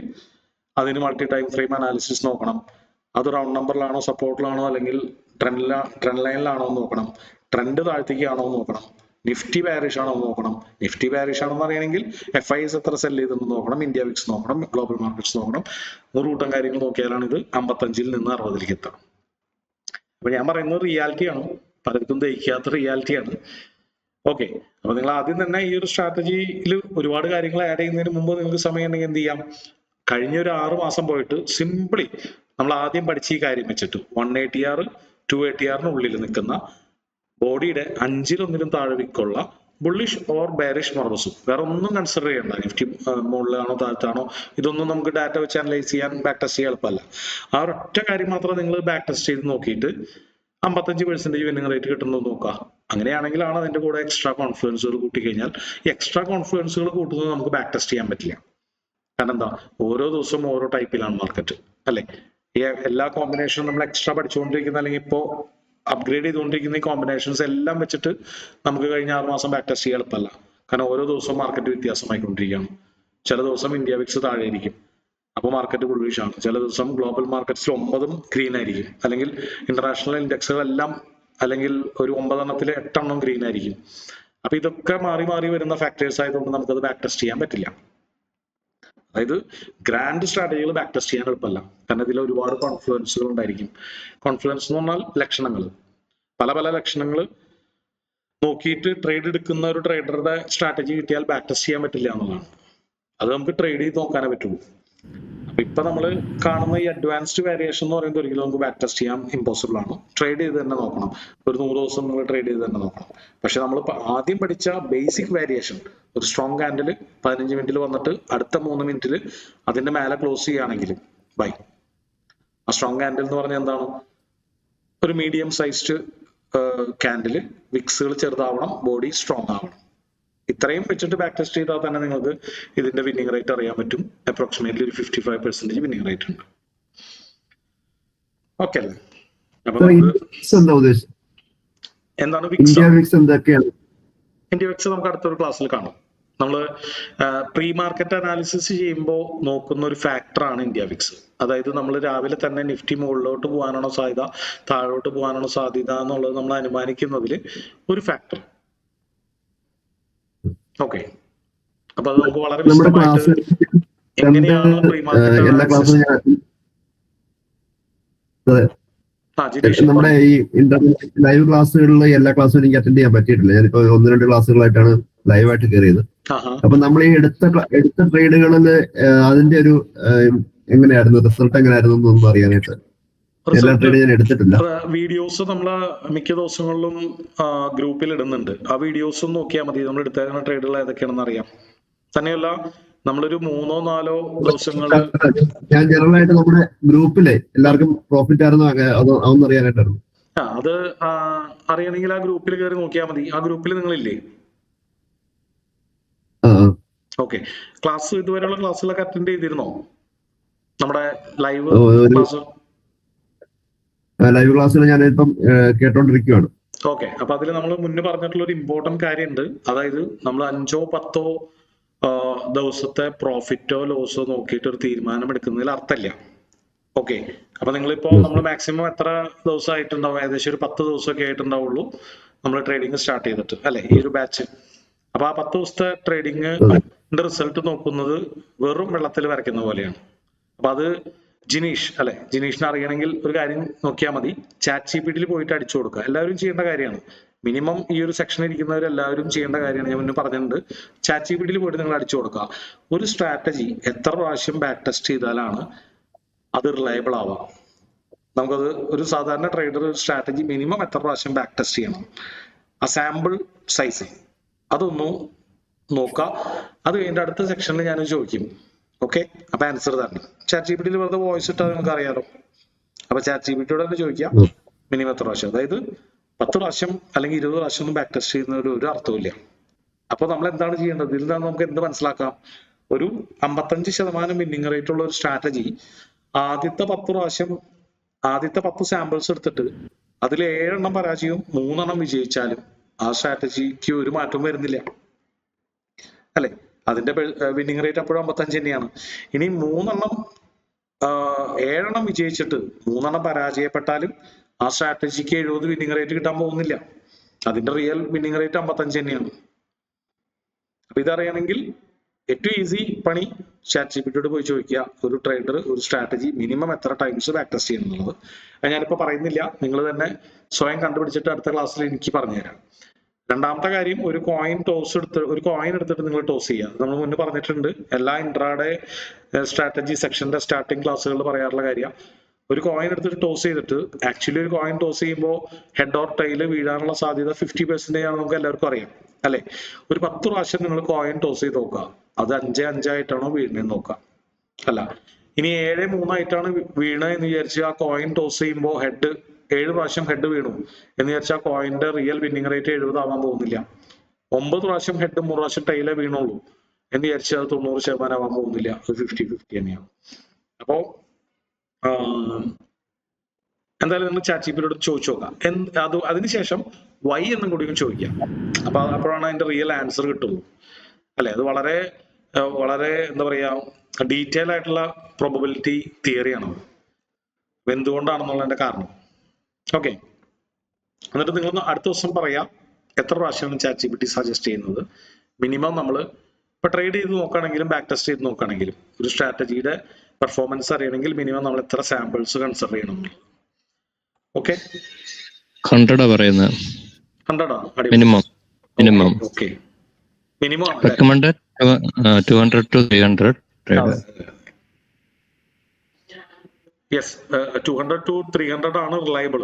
അതിന് മൾട്ടി ടൈം ഫ്രെയിം അനാലിസിസ് നോക്കണം. അത് റൗണ്ട് നമ്പറിലാണോ, സപ്പോർട്ടിലാണോ, അല്ലെങ്കിൽ ട്രെൻഡ് ലൈനിലാണോ എന്ന് നോക്കണം. ട്രെൻഡ് താഴ്ത്തേക്കാണോ എന്ന് നോക്കണം. നിഫ്റ്റി ബാരിഷ് ആണോ എന്ന് നോക്കണം. നിഫ്റ്റി ബാരിഷ് ആണെന്ന് അറിയണമെങ്കിൽ FIs എത്ര സെൽ ചെയ്തെന്ന് നോക്കണം, ഇന്ത്യ വിക്സ് നോക്കണം, ഗ്ലോബൽ മാർക്കറ്റ്സ് നോക്കണം. കൂട്ടം കാര്യങ്ങൾ നോക്കിയാലാണ് ഇത് 55ൽ നിന്ന് 60ലേക്ക് എത്താം. അപ്പൊ ഞാൻ പറയുന്നത് റിയാലിറ്റിയാണ്, പലർക്കും ദഹിക്കാത്ത റിയാലിറ്റിയാണ്. ഓക്കെ, അപ്പൊ നിങ്ങൾ ആദ്യം തന്നെ ഈ ഒരു സ്ട്രാറ്റജിയിൽ ഒരുപാട് കാര്യങ്ങൾ ആഡ് ചെയ്യുന്നതിന് മുമ്പ് നിങ്ങൾക്ക് സമയം ഉണ്ടെങ്കിൽ എന്ത് ചെയ്യാം, കഴിഞ്ഞ ഒരു 6 മാസം പോയിട്ട് സിംപിളി നമ്മൾ ആദ്യം പഠിച്ച ഈ കാര്യം വെച്ചിട്ട് 180R 280Rന് ഉള്ളിൽ നിൽക്കുന്ന ബോഡിയുടെ 5-1 താഴെ വിക്കുള്ള ബുള്ളിഷ് ഓർ ബെയറിഷ് മർബസും, വേറെ ഒന്നും കൺസിഡർ ചെയ്യണ്ട. നിഫ്റ്റി മുകളിലാണോ താഴത്താണോ ഇതൊന്നും നമുക്ക് ഡാറ്റ വെച്ച് അനലൈസ് ചെയ്യാൻ, ബാക്ക് ടെസ്റ്റ് ചെയ്യാൻ എളുപ്പമല്ല. ആ ഒരൊറ്റ കാര്യം മാത്രം നിങ്ങൾ ബാക്ക് ടെസ്റ്റ് ചെയ്ത് നോക്കിയിട്ട് 55% വിന്നിംഗ് റേറ്റ് കിട്ടുന്നത് നോക്കുക. അങ്ങനെയാണെങ്കിലാണ് അതിന്റെ കൂടെ എക്സ്ട്രാ കോൺഫിഡൻസുകൾ കൂട്ടി കഴിഞ്ഞാൽ, ഈ എക്സ്ട്രാ കോൺഫിഡൻസുകൾ കൂട്ടുന്നത് നമുക്ക് ബാക്ക് ടെസ്റ്റ് ചെയ്യാൻ പറ്റില്ല. കാരണം എന്താ, ഓരോ ദിവസവും ഓരോ ടൈപ്പിലാണ് മാർക്കറ്റ് അല്ലെ. ഈ എല്ലാ കോമ്പിനേഷനും നമ്മൾ എക്സ്ട്രാ പഠിച്ചുകൊണ്ടിരിക്കുന്ന, അല്ലെങ്കിൽ ഇപ്പോൾ അപ്ഗ്രേഡ് ചെയ്തുകൊണ്ടിരിക്കുന്ന ഈ കോമ്പിനേഷൻസ് എല്ലാം വെച്ചിട്ട് നമുക്ക് കഴിഞ്ഞ 6 മാസം ബാക്ക് ടെസ്റ്റ് ചെയ്യാൻ എളുപ്പമല്ല. കാരണം ഓരോ ദിവസവും മാർക്കറ്റ് വ്യത്യാസമായിക്കൊണ്ടിരിക്കുകയാണ്. ചില ദിവസം ഇന്ത്യ വിക്സ് താഴെ ആയിരിക്കും, അപ്പോൾ മാർക്കറ്റ് ബുള്ളിഷ് ആണ്. ചില ദിവസം ഗ്ലോബൽ മാർക്കറ്റ്സിൽ 9 ഗ്രീൻ ആയിരിക്കും, അല്ലെങ്കിൽ ഇന്റർനാഷണൽ ഇൻഡെക്സുകളെല്ലാം, അല്ലെങ്കിൽ ഒരു 9 എണ്ണത്തിൽ 8 എണ്ണം ഗ്രീൻ ആയിരിക്കും. അപ്പൊ ഇതൊക്കെ മാറി മാറി വരുന്ന ഫാക്ടേഴ്സ് ആയതുകൊണ്ട് നമുക്കത് ബാക്ക് ടെസ്റ്റ് ചെയ്യാൻ പറ്റില്ല. അതായത് ഗ്രാൻഡ് സ്ട്രാറ്റജികൾ ബാക്ക് ടെസ്റ്റ് ചെയ്യാൻ എളുപ്പമല്ല, കാരണം ഇതിൽ ഒരുപാട് കോൺഫ്ലുവൻസുകൾ ഉണ്ടായിരിക്കും. കോൺഫ്ലുവൻസ് എന്ന് പറഞ്ഞാൽ ലക്ഷണങ്ങൾ, പല പല ലക്ഷണങ്ങൾ നോക്കിയിട്ട് ട്രേഡ് എടുക്കുന്ന ഒരു ട്രേഡറുടെ സ്ട്രാറ്റജി കിട്ടിയാൽ ബാക്ക് ടെസ്റ്റ് ചെയ്യാൻ പറ്റില്ല എന്നുള്ളതാണ്. അത് നമുക്ക് ട്രേഡ് ചെയ്ത് നോക്കാനേ പറ്റുള്ളൂ. അപ്പൊ ഇപ്പൊ നമ്മൾ കാണുന്ന ഈ അഡ്വാൻസ്ഡ് വേരിയേഷൻ എന്ന് പറയുന്നത് ഒരിക്കലും നമുക്ക് ബാക്ക് ടെസ്റ്റ് ചെയ്യാൻ ഇമ്പോസിബിൾ ആണ്. ട്രേഡ് ചെയ്ത് തന്നെ നോക്കണം, ഒരു 100 ദിവസം നിങ്ങൾ ട്രേഡ് ചെയ്ത് തന്നെ നോക്കണം. പക്ഷെ നമ്മൾ ആദ്യം പഠിച്ച ബേസിക് വേരിയേഷൻ, ഒരു സ്ട്രോങ് കാൻഡിൽ 15 മിനിറ്റിൽ വന്നിട്ട് അടുത്ത 3 മിനിറ്റിൽ അതിന്റെ മേലെ ക്ലോസ് ചെയ്യുകയാണെങ്കിൽ ബൈ. ആ സ്ട്രോങ് കാൻഡിൽ എന്ന് പറഞ്ഞാൽ എന്താണ്, ഒരു മീഡിയം സൈസ്ഡ് കാൻഡിൽ, വിക്സുകൾ ചെറുതാവണം, ബോഡി സ്ട്രോങ് ആവണം. ഇത്രയും വെച്ചിട്ട് ബാക്ക് ടെസ്റ്റ് ചെയ്താൽ തന്നെ നിങ്ങൾക്ക് ഇതിന്റെ വിന്നിംഗ് റേറ്റ് അറിയാൻ പറ്റും. അപ്രോക്സിമേറ്റ്ലി ഒരു 55% വിന്നിംഗ് റേറ്റ് ഉണ്ട്. ഓക്കെ അല്ലേ? അപ്പൊ എന്താണ് വിക്സ്? ഇന്ത്യ വിക്സ് നമുക്ക് അടുത്തൊരു ക്ലാസ്സിൽ കാണാം. നമ്മൾ പ്രീ മാർക്കറ്റ് അനാലിസിസ് ചെയ്യുമ്പോൾ നോക്കുന്ന ഒരു ഫാക്ടറാണ് ഇന്ത്യ വിക്സ്. അതായത് നമ്മൾ രാവിലെ തന്നെ നിഫ്റ്റി മുകളിലോട്ട് പോകാനാണോ സാധ്യത, താഴോട്ട് പോകാനാണോ സാധ്യത എന്നുള്ളത് നമ്മൾ അനുമാനിക്കുന്നതിൽ ഒരു ഫാക്ടർ. ഓക്കെ, അപ്പൊ അത് നമുക്ക് വളരെ വിശദമായിട്ട് എങ്ങനെയാണ് പ്രീ മാർക്കറ്റ് നമ്മുടെ ഈ ഇന്റർനെറ്റ് ലൈവ് ക്ലാസ്സുകളിൽ എല്ലാ ക്ലാസ്സും എനിക്ക് അറ്റൻഡ് ചെയ്യാൻ പറ്റിയിട്ടില്ല. ഞാനിപ്പോ 1-2 ക്ലാസ്സുകളായിട്ടാണ് ലൈവായിട്ട് കയറിയത്. അപ്പൊ നമ്മൾ ഈ എടുത്ത ട്രേഡുകളിൽ അതിന്റെ ഒരു എങ്ങനെയായിരുന്നു, റിസൾട്ട് എങ്ങനെയായിരുന്നു എന്നൊന്നും അറിയാനായിട്ട് എല്ലാ ട്രേഡും ഞാൻ എടുത്തിട്ടില്ല. വീഡിയോസ് നമ്മള് മിക്ക ദിവസങ്ങളിലും ഗ്രൂപ്പിൽ ഇടുന്നുണ്ട്. ആ വീഡിയോസ് നോക്കിയാൽ മതി, നമ്മൾ എടുത്തേക്കുന്ന ട്രേഡുകൾ ഏതൊക്കെയാണെന്ന് അറിയാം. തന്നെയല്ല, നമ്മളൊരു 3-4 ദിവസങ്ങൾ ഞാൻ ജനറൽ ആയിട്ട് നമ്മുടെ ഗ്രൂപ്പിലെ എല്ലാവർക്കും പ്രോഫിറ്റ് ആയിരുന്നു അതൊന്നും അറിയാനായിട്ടായിരുന്നു. അത് അറിയണമെങ്കിൽ ആ ഗ്രൂപ്പിൽ കയറി നോക്കിയാൽ മതി. ആ ഗ്രൂപ്പിൽ നിങ്ങളില്ലേ? ഓക്കെ, ക്ലാസ് ഇതുവരെയുള്ള ക്ലാസ്സുകളൊക്കെ അറ്റൻഡ് ചെയ്തിരുന്നോ? നമ്മുടെ ലൈവ് ക്ലാസ് ക്ലാസ്സുകൾ ഞാനിപ്പം കേട്ടോണ്ടിരിക്കുകയാണ്. ഓക്കെ, അപ്പൊ അതിൽ നമ്മൾ മുന്നേ പറഞ്ഞിട്ടുള്ള ഒരു ഇമ്പോർട്ടന്റ് കാര്യമുണ്ട്. അതായത് നമ്മൾ 5-10 ദിവസത്തെ പ്രോഫിറ്റോ ലോസോ നോക്കിയിട്ട് ഒരു തീരുമാനം എടുക്കുന്നതിൽ അർത്ഥമില്ല. ഓക്കെ, അപ്പൊ നിങ്ങളിപ്പോ നമ്മൾ മാക്സിമം എത്ര ദിവസം ആയിട്ടുണ്ടാവും? ഏകദേശം ഒരു 10 ദിവസമൊക്കെ ആയിട്ടുണ്ടാവുള്ളൂ നമ്മൾ ട്രേഡിങ് സ്റ്റാർട്ട് ചെയ്തിട്ട് അല്ലെ, ഈ ഒരു ബാച്ച്. അപ്പൊ ആ 10 ദിവസത്തെ ട്രേഡിങ്ങിന്റെ റിസൾട്ട് നോക്കുന്നത് വെറും വെള്ളത്തിൽ വരയ്ക്കുന്ന പോലെയാണ്. അപ്പൊ അത് ജിനീഷ് അല്ലെ, ജിനീഷിനെ അറിയണമെങ്കിൽ ഒരു കാര്യം നോക്കിയാൽ മതി, ചാറ്റ് ജിപിടിയിൽ പോയിട്ട് അടിച്ചു കൊടുക്കുക. എല്ലാവരും ചെയ്യേണ്ട കാര്യമാണ്. മിനിമം ഈ ഒരു സെക്ഷനിൽ ഇരിക്കുന്നവർ എല്ലാവരും ചെയ്യേണ്ട കാര്യമാണ്. ഞാൻ മുന്നേ പറഞ്ഞിട്ടുണ്ട്, ചാറ്റ് ജിപിടിയിൽ പോയിട്ട് നിങ്ങൾ അടിച്ചു കൊടുക്കുക. ഒരു സ്ട്രാറ്റജി എത്ര പ്രാവശ്യം ബാക്ക് ടെസ്റ്റ് ചെയ്താലാണ് അത് റിലയബിൾ ആവുക? നമുക്കത് ഒരു സാധാരണ ട്രേഡർ സ്ട്രാറ്റജി മിനിമം എത്ര പ്രാവശ്യം ബാക്ക് ടെസ്റ്റ് ചെയ്യണം, ആ സാമ്പിൾ സൈസ് അതൊന്നും നോക്കാം. അത് കഴിഞ്ഞിട്ട് അടുത്ത സെക്ഷനിൽ ഞാൻ ചോദിക്കും. ഓക്കെ, അപ്പൊ ആൻസർ തരണം. ചാറ്റ് GPT വെറുതെ വോയിസ് ഇട്ടാൽ നിങ്ങൾക്ക് അറിയാലോ. അപ്പൊ ചാറ്റ് GPT തന്നെ ചോദിക്കാം മിനിമം എത്ര പ്രാവശ്യം, അതായത് 10 പ്രാവശ്യം അല്ലെങ്കിൽ 20 പ്രാവശ്യം ഒന്നും ബാക്ക് ടെസ്റ്റ് ചെയ്യുന്ന ഒരു അർത്ഥമില്ല. അപ്പൊ നമ്മൾ എന്താണ് ചെയ്യേണ്ടത്? ഇതിൽ നിന്ന് നമുക്ക് എന്ത് മനസ്സിലാക്കാം? ഒരു 55% വിന്നിങ് റേറ്റ് ഉള്ള ഒരു സ്ട്രാറ്റജി ആദ്യത്തെ 10 പ്രാവശ്യം ആദ്യത്തെ 10 സാമ്പിൾസ് എടുത്തിട്ട് അതിൽ 7 എണ്ണം പരാജയവും 3 എണ്ണം വിജയിച്ചാലും ആ സ്ട്രാറ്റജിക്ക് ഒരു മാറ്റവും വരുന്നില്ല അല്ലെ? അതിന്റെ വിന്നിങ് റേറ്റ് അപ്പോഴും 55 തന്നെയാണ്. ഇനി 3 എണ്ണം 7 എണ്ണം വിജയിച്ചിട്ട് 3 എണ്ണം പരാജയപ്പെട്ടാലും ആ സ്ട്രാറ്റജിക്ക് 70 വിന്നിങ് റേറ്റ് കിട്ടാൻ പോകുന്നില്ല. അതിന്റെ റിയൽ വിന്നിങ് റേറ്റ് 55 തന്നെയാണ്. അപ്പൊ ഇതറിയണമെങ്കിൽ ഏറ്റവും ഈസി പണി ചാറ്റ് ജിപിറ്റിയോട് പോയി ചോദിക്കുക, ഒരു ട്രേഡർ ഒരു സ്ട്രാറ്റജി മിനിമം എത്ര ടൈംസ് ബാക്ക് ടെസ്റ്റ് ചെയ്യണം എന്നുള്ളത്. അത് ഞാനിപ്പോ പറയുന്നില്ല, നിങ്ങൾ തന്നെ സ്വയം കണ്ടുപിടിച്ചിട്ട് അടുത്ത ക്ലാസ്സിൽ എനിക്ക് പറഞ്ഞുതരാം. രണ്ടാമത്തെ കാര്യം, ഒരു കോയിൻ എടുത്തിട്ട് നിങ്ങൾ ടോസ് ചെയ്യുക. നമ്മൾ മുന്നേ പറഞ്ഞിട്ടുണ്ട്, എല്ലാ ഇൻട്രാഡേ സ്ട്രാറ്റജി സെക്ഷന്റെ സ്റ്റാർട്ടിംഗ് ക്ലാസ്സുകളിൽ പറയാറുള്ള കാര്യം. ഒരു കോയിൻ എടുത്തിട്ട് ടോസ് ചെയ്തിട്ട് ആക്ച്വലി ഒരു കോയിൻ ടോസ് ചെയ്യുമ്പോൾ ഹെഡ് ഓർ ടൈല് വീഴാനുള്ള സാധ്യത 50% ആണെന്ന് നമുക്ക് എല്ലാവർക്കും അറിയാം അല്ലെ? ഒരു 10 പ്രാവശ്യം നിങ്ങൾ കോയിൻ ടോസ് ചെയ്ത് നോക്കുക, അത് 5-5 ആയിട്ടാണോ വീഴുന്നതെന്ന് നോക്കുക. അല്ല, ഇനി 7-3 ആയിട്ടാണ് വീണത് എന്ന് വിചാരിച്ച് ആ കോയിൻ ടോസ് ചെയ്യുമ്പോൾ 7 പ്രാവശ്യം ഹെഡ് വീണു എന്ന് വിചാരിച്ചാൽ ആ കോയിന്റെ റിയൽ വിന്നിങ് റേറ്റ് 70 ആവാൻ പോകുന്നില്ല. 9 പ്രാവശ്യം ഹെഡ് 3 പ്രാവശ്യം ടൈലേ വീണുള്ളൂ എന്ന് വിചാരിച്ചാൽ അത് 90% ആവാൻ പോകുന്നില്ല. അത് 50-50 തന്നെയാണ്. അപ്പോ എന്തായാലും നിങ്ങൾ ചാറ്റ് ജിപിറ്റിയോട് ചോദിച്ചു നോക്കാം. അതിനുശേഷം വൈ എന്നും കൂടി ചോദിക്കാം. അപ്പൊ അപ്പോഴാണ് അതിന്റെ റിയൽ ആൻസർ കിട്ടുള്ളൂ അല്ലെ? അത് വളരെ വളരെ എന്താ പറയാ, ഡീറ്റെയിൽ ആയിട്ടുള്ള പ്രോബബിലിറ്റി തിയറിയാണ്. എന്തുകൊണ്ടാണെന്നുള്ളതിന്റെ കാരണം. ഓക്കെ, എന്നിട്ട് നിങ്ങൾ അടുത്ത ദിവസം പറയാം എത്ര പ്രാവശ്യമാണ് ചാറ്റ് ജിപിറ്റി സജസ്റ്റ് ചെയ്യുന്നത്. മിനിമം നമ്മൾ ഇപ്പൊ ട്രേഡ് ചെയ്ത് നോക്കുകയാണെങ്കിലും ബാക്ക് ടെസ്റ്റ് ചെയ്ത് നോക്കുകയാണെങ്കിലും ഒരു സ്ട്രാറ്റജിയുടെ പെർഫോമൻസ് അറിയണമെങ്കിൽ മിനിമം നമ്മൾ എത്ര സാമ്പിൾസ് കൺസിഡർ ചെയ്യണം. ഓക്കെ, 100 പറയുന്നത് 100 minimum. Okay, minimum recommended 200 to 300 trade. Yes, 200 to 300 ആണ് റിലയബിൾ.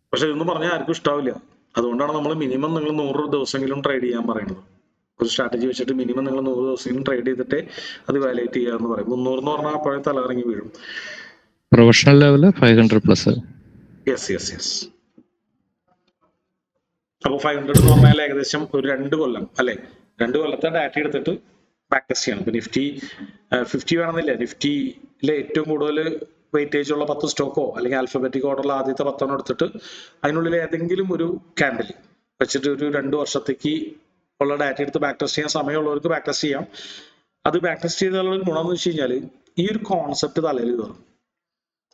പക്ഷെ ഇതൊന്നും പറഞ്ഞാൽ ആർക്കും ഇഷ്ടാവില്ല. അതുകൊണ്ടാണ് നമ്മൾ മിനിമം നിങ്ങൾ 100 ദിവസമെങ്കിലും ട്രേഡ് ചെയ്യാൻ പറയുന്നത്. ഒരു സ്ട്രാറ്റജി വെച്ചിട്ട് മിനിമം നിങ്ങൾ 100 ദിവസമെങ്കിലും ട്രേഡ് ചെയ്തിട്ട് അത് വാലിഡേറ്റ് ചെയ്യുക എന്ന് പറയും. 300 എന്ന് പറഞ്ഞാൽ അപ്പോഴേ തലകറങ്ങി വീഴും. Professional level 500+. യെസ്. അപ്പൊ 500 എന്ന് പറഞ്ഞാൽ ഏകദേശം ഒരു 2 കൊല്ലം അല്ലെ? 2 കൊല്ലത്തെ ഡാറ്റ എടുത്തിട്ട് ബാക്ക് ടെസ്റ്റ് ചെയ്യണം. ഇപ്പൊ നിഫ്റ്റി 50 വേണമെന്നില്ല, നിഫ്റ്റിയിലെ ഏറ്റവും കൂടുതൽ വെയിറ്റേജ് ഉള്ള 10 സ്റ്റോക്കോ അല്ലെങ്കിൽ ആൽഫബറ്റിക് ഓർഡറിൽ ആദ്യത്തെ 10 എടുത്തിട്ട് അതിനുള്ളിൽ ഏതെങ്കിലും ഒരു ക്യാൻഡിൽ വെച്ചിട്ട് ഒരു 2 വർഷത്തേക്ക് ഉള്ള ഡാറ്റ എടുത്ത് ബാക്ക് ടെസ്റ്റ് ചെയ്യാൻ സമയമുള്ളവർക്ക് ബാക്ക് ടെസ്റ്റ് ചെയ്യാം. അത് ബാക്ക് ടെസ്റ്റ് ചെയ്തുള്ള ഗുണം എന്ന് വെച്ച് കഴിഞ്ഞാൽ ഈ ഒരു കോൺസെപ്റ്റ് തലയിൽ കയറും.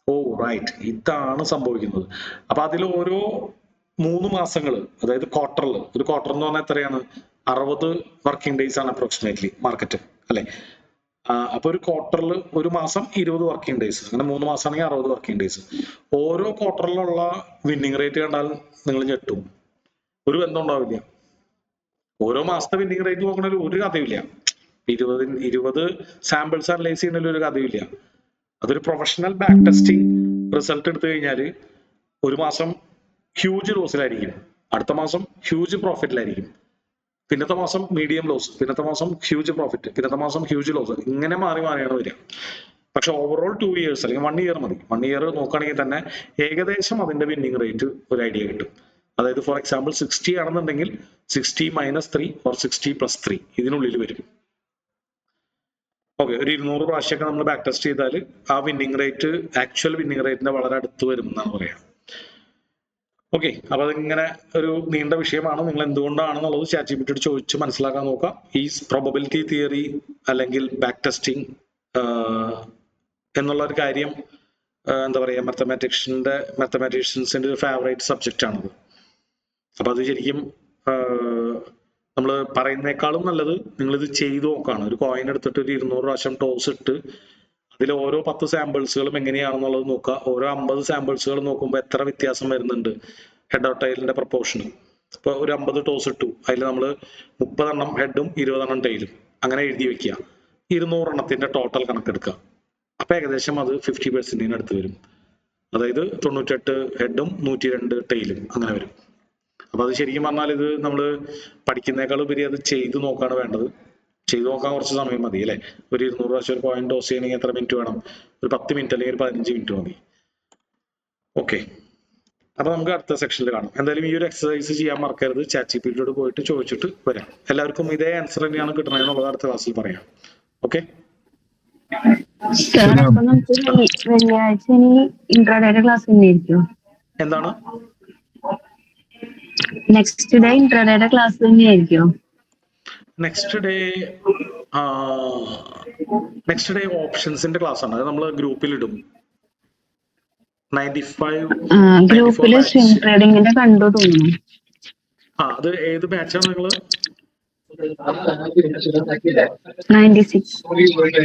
ഓ റൈറ്റ്, ഇതാണ് സംഭവിക്കുന്നത്. അപ്പൊ അതിൽ ഓരോ 3 മാസങ്ങൾ, അതായത് ക്വാർട്ടറിൽ, ഒരു ക്വാർട്ടർ എന്ന് പറഞ്ഞാൽ എത്രയാണ്? 60 വർക്കിംഗ് ഡേയ്സ് ആണ് അപ്രോക്സിമേറ്റ്ലി മാർക്കറ്റ് അല്ലെ? അപ്പൊ ഒരു ക്വാർട്ടറിൽ ഒരു മാസം 20 വർക്കിംഗ് ഡേയ്സ്, അങ്ങനെ 3 മാസമാണെങ്കിൽ 60 വർക്കിംഗ് ഡേയ്സ്. ഓരോ ക്വാർട്ടറിലുള്ള വിന്നിങ് റേറ്റ് കണ്ടാൽ നിങ്ങൾ ഞെട്ടും. ഒരു ബന്ധം ഉണ്ടാവില്ല. ഓരോ മാസത്തെ വിന്നിങ് റേറ്റ് നോക്കണ ഒരു കഥയില്ല. 20 സാമ്പിൾസ് അനലൈസ് ചെയ്യുന്നതിൽ ഒരു കഥയില്ല. അതൊരു പ്രൊഫഷണൽ ബാക്ക് ടെസ്റ്റിംഗ് റിസൾട്ട് എടുത്തു കഴിഞ്ഞാൽ ഒരു മാസം ഹ്യൂജ് ലോസിലായിരിക്കും, അടുത്ത മാസം ഹ്യൂജ് പ്രോഫിറ്റിലായിരിക്കും, പിന്നത്തെ മാസം മീഡിയം ലോസ്, പിന്നത്തെ മാസം ഹ്യൂജ് പ്രോഫിറ്റ്, പിന്നത്തെ മാസം ഹ്യൂജ് ലോസ്, ഇങ്ങനെ മാറിയാണ് വരിക. പക്ഷെ ഓവറോൾ 2 ഇയേഴ്സ് അല്ലെങ്കിൽ 1 ഇയർ മതി. 1 ഇയർ നോക്കുകയാണെങ്കിൽ തന്നെ ഏകദേശം അതിന്റെ വിന്നിങ് റേറ്റ് ഒരു ഐഡിയ കിട്ടും. അതായത് ഫോർ എക്സാമ്പിൾ 60 ആണെന്നുണ്ടെങ്കിൽ 60 - 3 ഓർ 60 + 3 ഇതിനുള്ളിൽ വരും. ഓക്കെ, ഒരു 200 പ്രാവശ്യമൊക്കെ നമ്മൾ ബാക്ക് ടെസ്റ്റ് ചെയ്താൽ ആ വിന്നിങ് റേറ്റ് ആക്ച്വൽ വിന്നിങ് റേറ്റിന്റെ വളരെ അടുത്ത് വരും എന്നാണ് പറയാം. ഓക്കെ, അപ്പൊ അതിങ്ങനെ ഒരു നീണ്ട വിഷയമാണ്. നിങ്ങൾ എന്തുകൊണ്ടാണെന്നുള്ളത് ചാറ്റ് ജിപിറ്റിയോട് ചോദിച്ച് മനസ്സിലാക്കാൻ നോക്കാം. ഈ പ്രോബബിലിറ്റി തിയറി അല്ലെങ്കിൽ ബാക്ക് ടെസ്റ്റിംഗ് എന്നുള്ള ഒരു കാര്യം എന്താ പറയാ, മാത്തമാറ്റീഷ്യൻസിന്റെ ഒരു ഫേവറേറ്റ് സബ്ജക്റ്റ് ആണത്. അപ്പൊ അത് ശരിക്കും നമ്മൾ പറയുന്നേക്കാളും നല്ലത് നിങ്ങളിത് ചെയ്തു നോക്കാണ്. ഒരു കോയിൻ എടുത്തിട്ട് ഒരു 200 പ്രാവശ്യം ടോസ് ഇട്ട് അതിൽ ഓരോ 10 സാമ്പിൾസുകളും എങ്ങനെയാണെന്നുള്ളത് നോക്കുക. ഓരോ 50 സാമ്പിൾസുകൾ നോക്കുമ്പോൾ എത്ര വ്യത്യാസം വരുന്നുണ്ട് ഹെഡ് ഓർ ടൈലിന്റെ പ്രപ്പോർഷന്. ഇപ്പൊ ഒരു 50 ടോസ് ഇട്ടു, അതിൽ നമ്മൾ 30 എണ്ണം ഹെഡും 20 എണ്ണം ടൈലും അങ്ങനെ എഴുതി വെക്കുക. 200 എണ്ണത്തിന്റെ ടോട്ടൽ കണക്കെടുക്കുക. അപ്പൊ ഏകദേശം അത് 50% അടുത്ത് വരും. അതായത് 98 ഹെഡും 102 ടെയിലും അങ്ങനെ വരും. അപ്പൊ അത് ശരിക്കും പറഞ്ഞാൽ ഇത് നമ്മൾ പഠിക്കുന്നേക്കാൾ ഉപരി അത് ചെയ്ത് നോക്കാണ് വേണ്ടത്. ചെയ്തു നോക്കാൻ കുറച്ച് സമയം മതി അല്ലെ. ഒരു 200 പ്രാവശ്യം ഒരു കോയിൻ ടോസ് ചെയ്യണമെങ്കിൽ എത്ര മിനിറ്റ് വേണം? ഒരു 10 മിനിറ്റ് അല്ലെങ്കിൽ ഒരു 15 മിനിറ്റ് മതി. ഓക്കെ, അപ്പൊ നമുക്ക് അടുത്ത സെക്ഷനിൽ കാണാം. എന്തായാലും ഈ ഒരു എക്സസൈസ് ചെയ്യാൻ മറക്കരുത്. ChatGPT പോയിട്ട് ചോദിച്ചിട്ട് വരാം. എല്ലാവർക്കും ഇതേ ആൻസർ തന്നെയാണ് കിട്ടണത് എന്നുള്ളത് അടുത്ത ക്ലാസ്സിൽ പറയാം. ഓക്കെ, വെള്ളിയാഴ്ച ഇൻട്രാഡേയുടെ ക്ലാസ് തന്നെയായിരിക്കും. എന്താണ് നെക്സ്റ്റ് ഡേ ഇൻട്രാഡേയുടെ ക്ലാസ് തന്നെയായിരിക്കും. നെക്സ്റ്റ് ഡേ ഓപ്ഷൻസിന്റെ ക്ലാസ് ആണ്. അത് നമ്മൾ ഗ്രൂപ്പിൽ ഇടും. 95 ഗ്രൂപ്പില് സ്വിംഗ് ട്രേഡിങ്ങിന്റെ കണ്ടു തോന്നുന്നു. അത് ഏത് ബാച്ചാണ് നിങ്ങള്?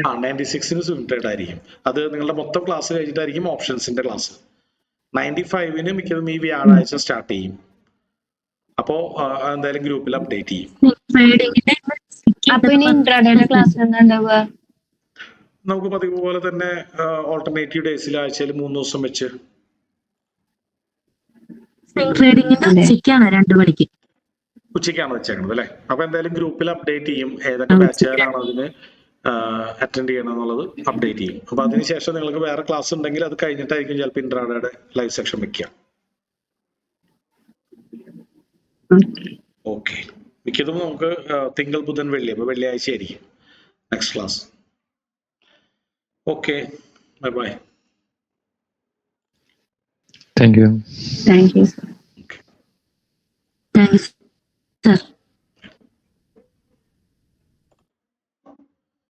96 സ്വിംഗ് ട്രേഡ് ആയിരിക്കും. അത് നിങ്ങളുടെ മൊത്തം ക്ലാസ് കഴിഞ്ഞിട്ടായിരിക്കും ഓപ്ഷൻസിന്റെ ക്ലാസ്. 95 മിക്കതും ഈ വ്യാഴാഴ്ച സ്റ്റാർട്ട് ചെയ്യും. അപ്പോ എന്തായാലും ഗ്രൂപ്പിൽ അപ്ഡേറ്റ് ചെയ്യും. അപ്പൊ ഇനി ഇൻട്രാഡേയുടെ ക്ലാസ് എന്താ? നമുക്ക് പതിവ് പോലെ തന്നെ ഓൾട്ടർനേറ്റീവ് ഡേയ്സിൽ ആഴ്ചയിൽ 3 ദിവസം വെച്ച്. ഉച്ചയ്ക്കാണ് വെച്ചേക്കുന്നത് അല്ലെ. അപ്പൊ എന്തായാലും ഗ്രൂപ്പിൽ അപ്ഡേറ്റ് ചെയ്യും ഏതൊക്കെ ബാച്ചുകാരാണ് അതിന് അറ്റൻഡ് ചെയ്യണം എന്നുള്ളത് അപ്ഡേറ്റ് ചെയ്യും. അപ്പൊ അതിനുശേഷം നിങ്ങൾക്ക് വേറെ ക്ലാസ് ഉണ്ടെങ്കിൽ അത് കഴിഞ്ഞിട്ടായിരിക്കും ചിലപ്പോൾ ഇൻട്രാഡേയുടെ ലൈവ് സെക്ഷൻ വെക്കുക. ഓക്കെ, മിക്കതും നമുക്ക് തിങ്കൾ ബുധൻ വെള്ളി, അപ്പൊ വെള്ളിയാഴ്ച ആയിരിക്കും next class. Okay, bye-bye. Thank you. Thank you, sir. Okay. Thanks.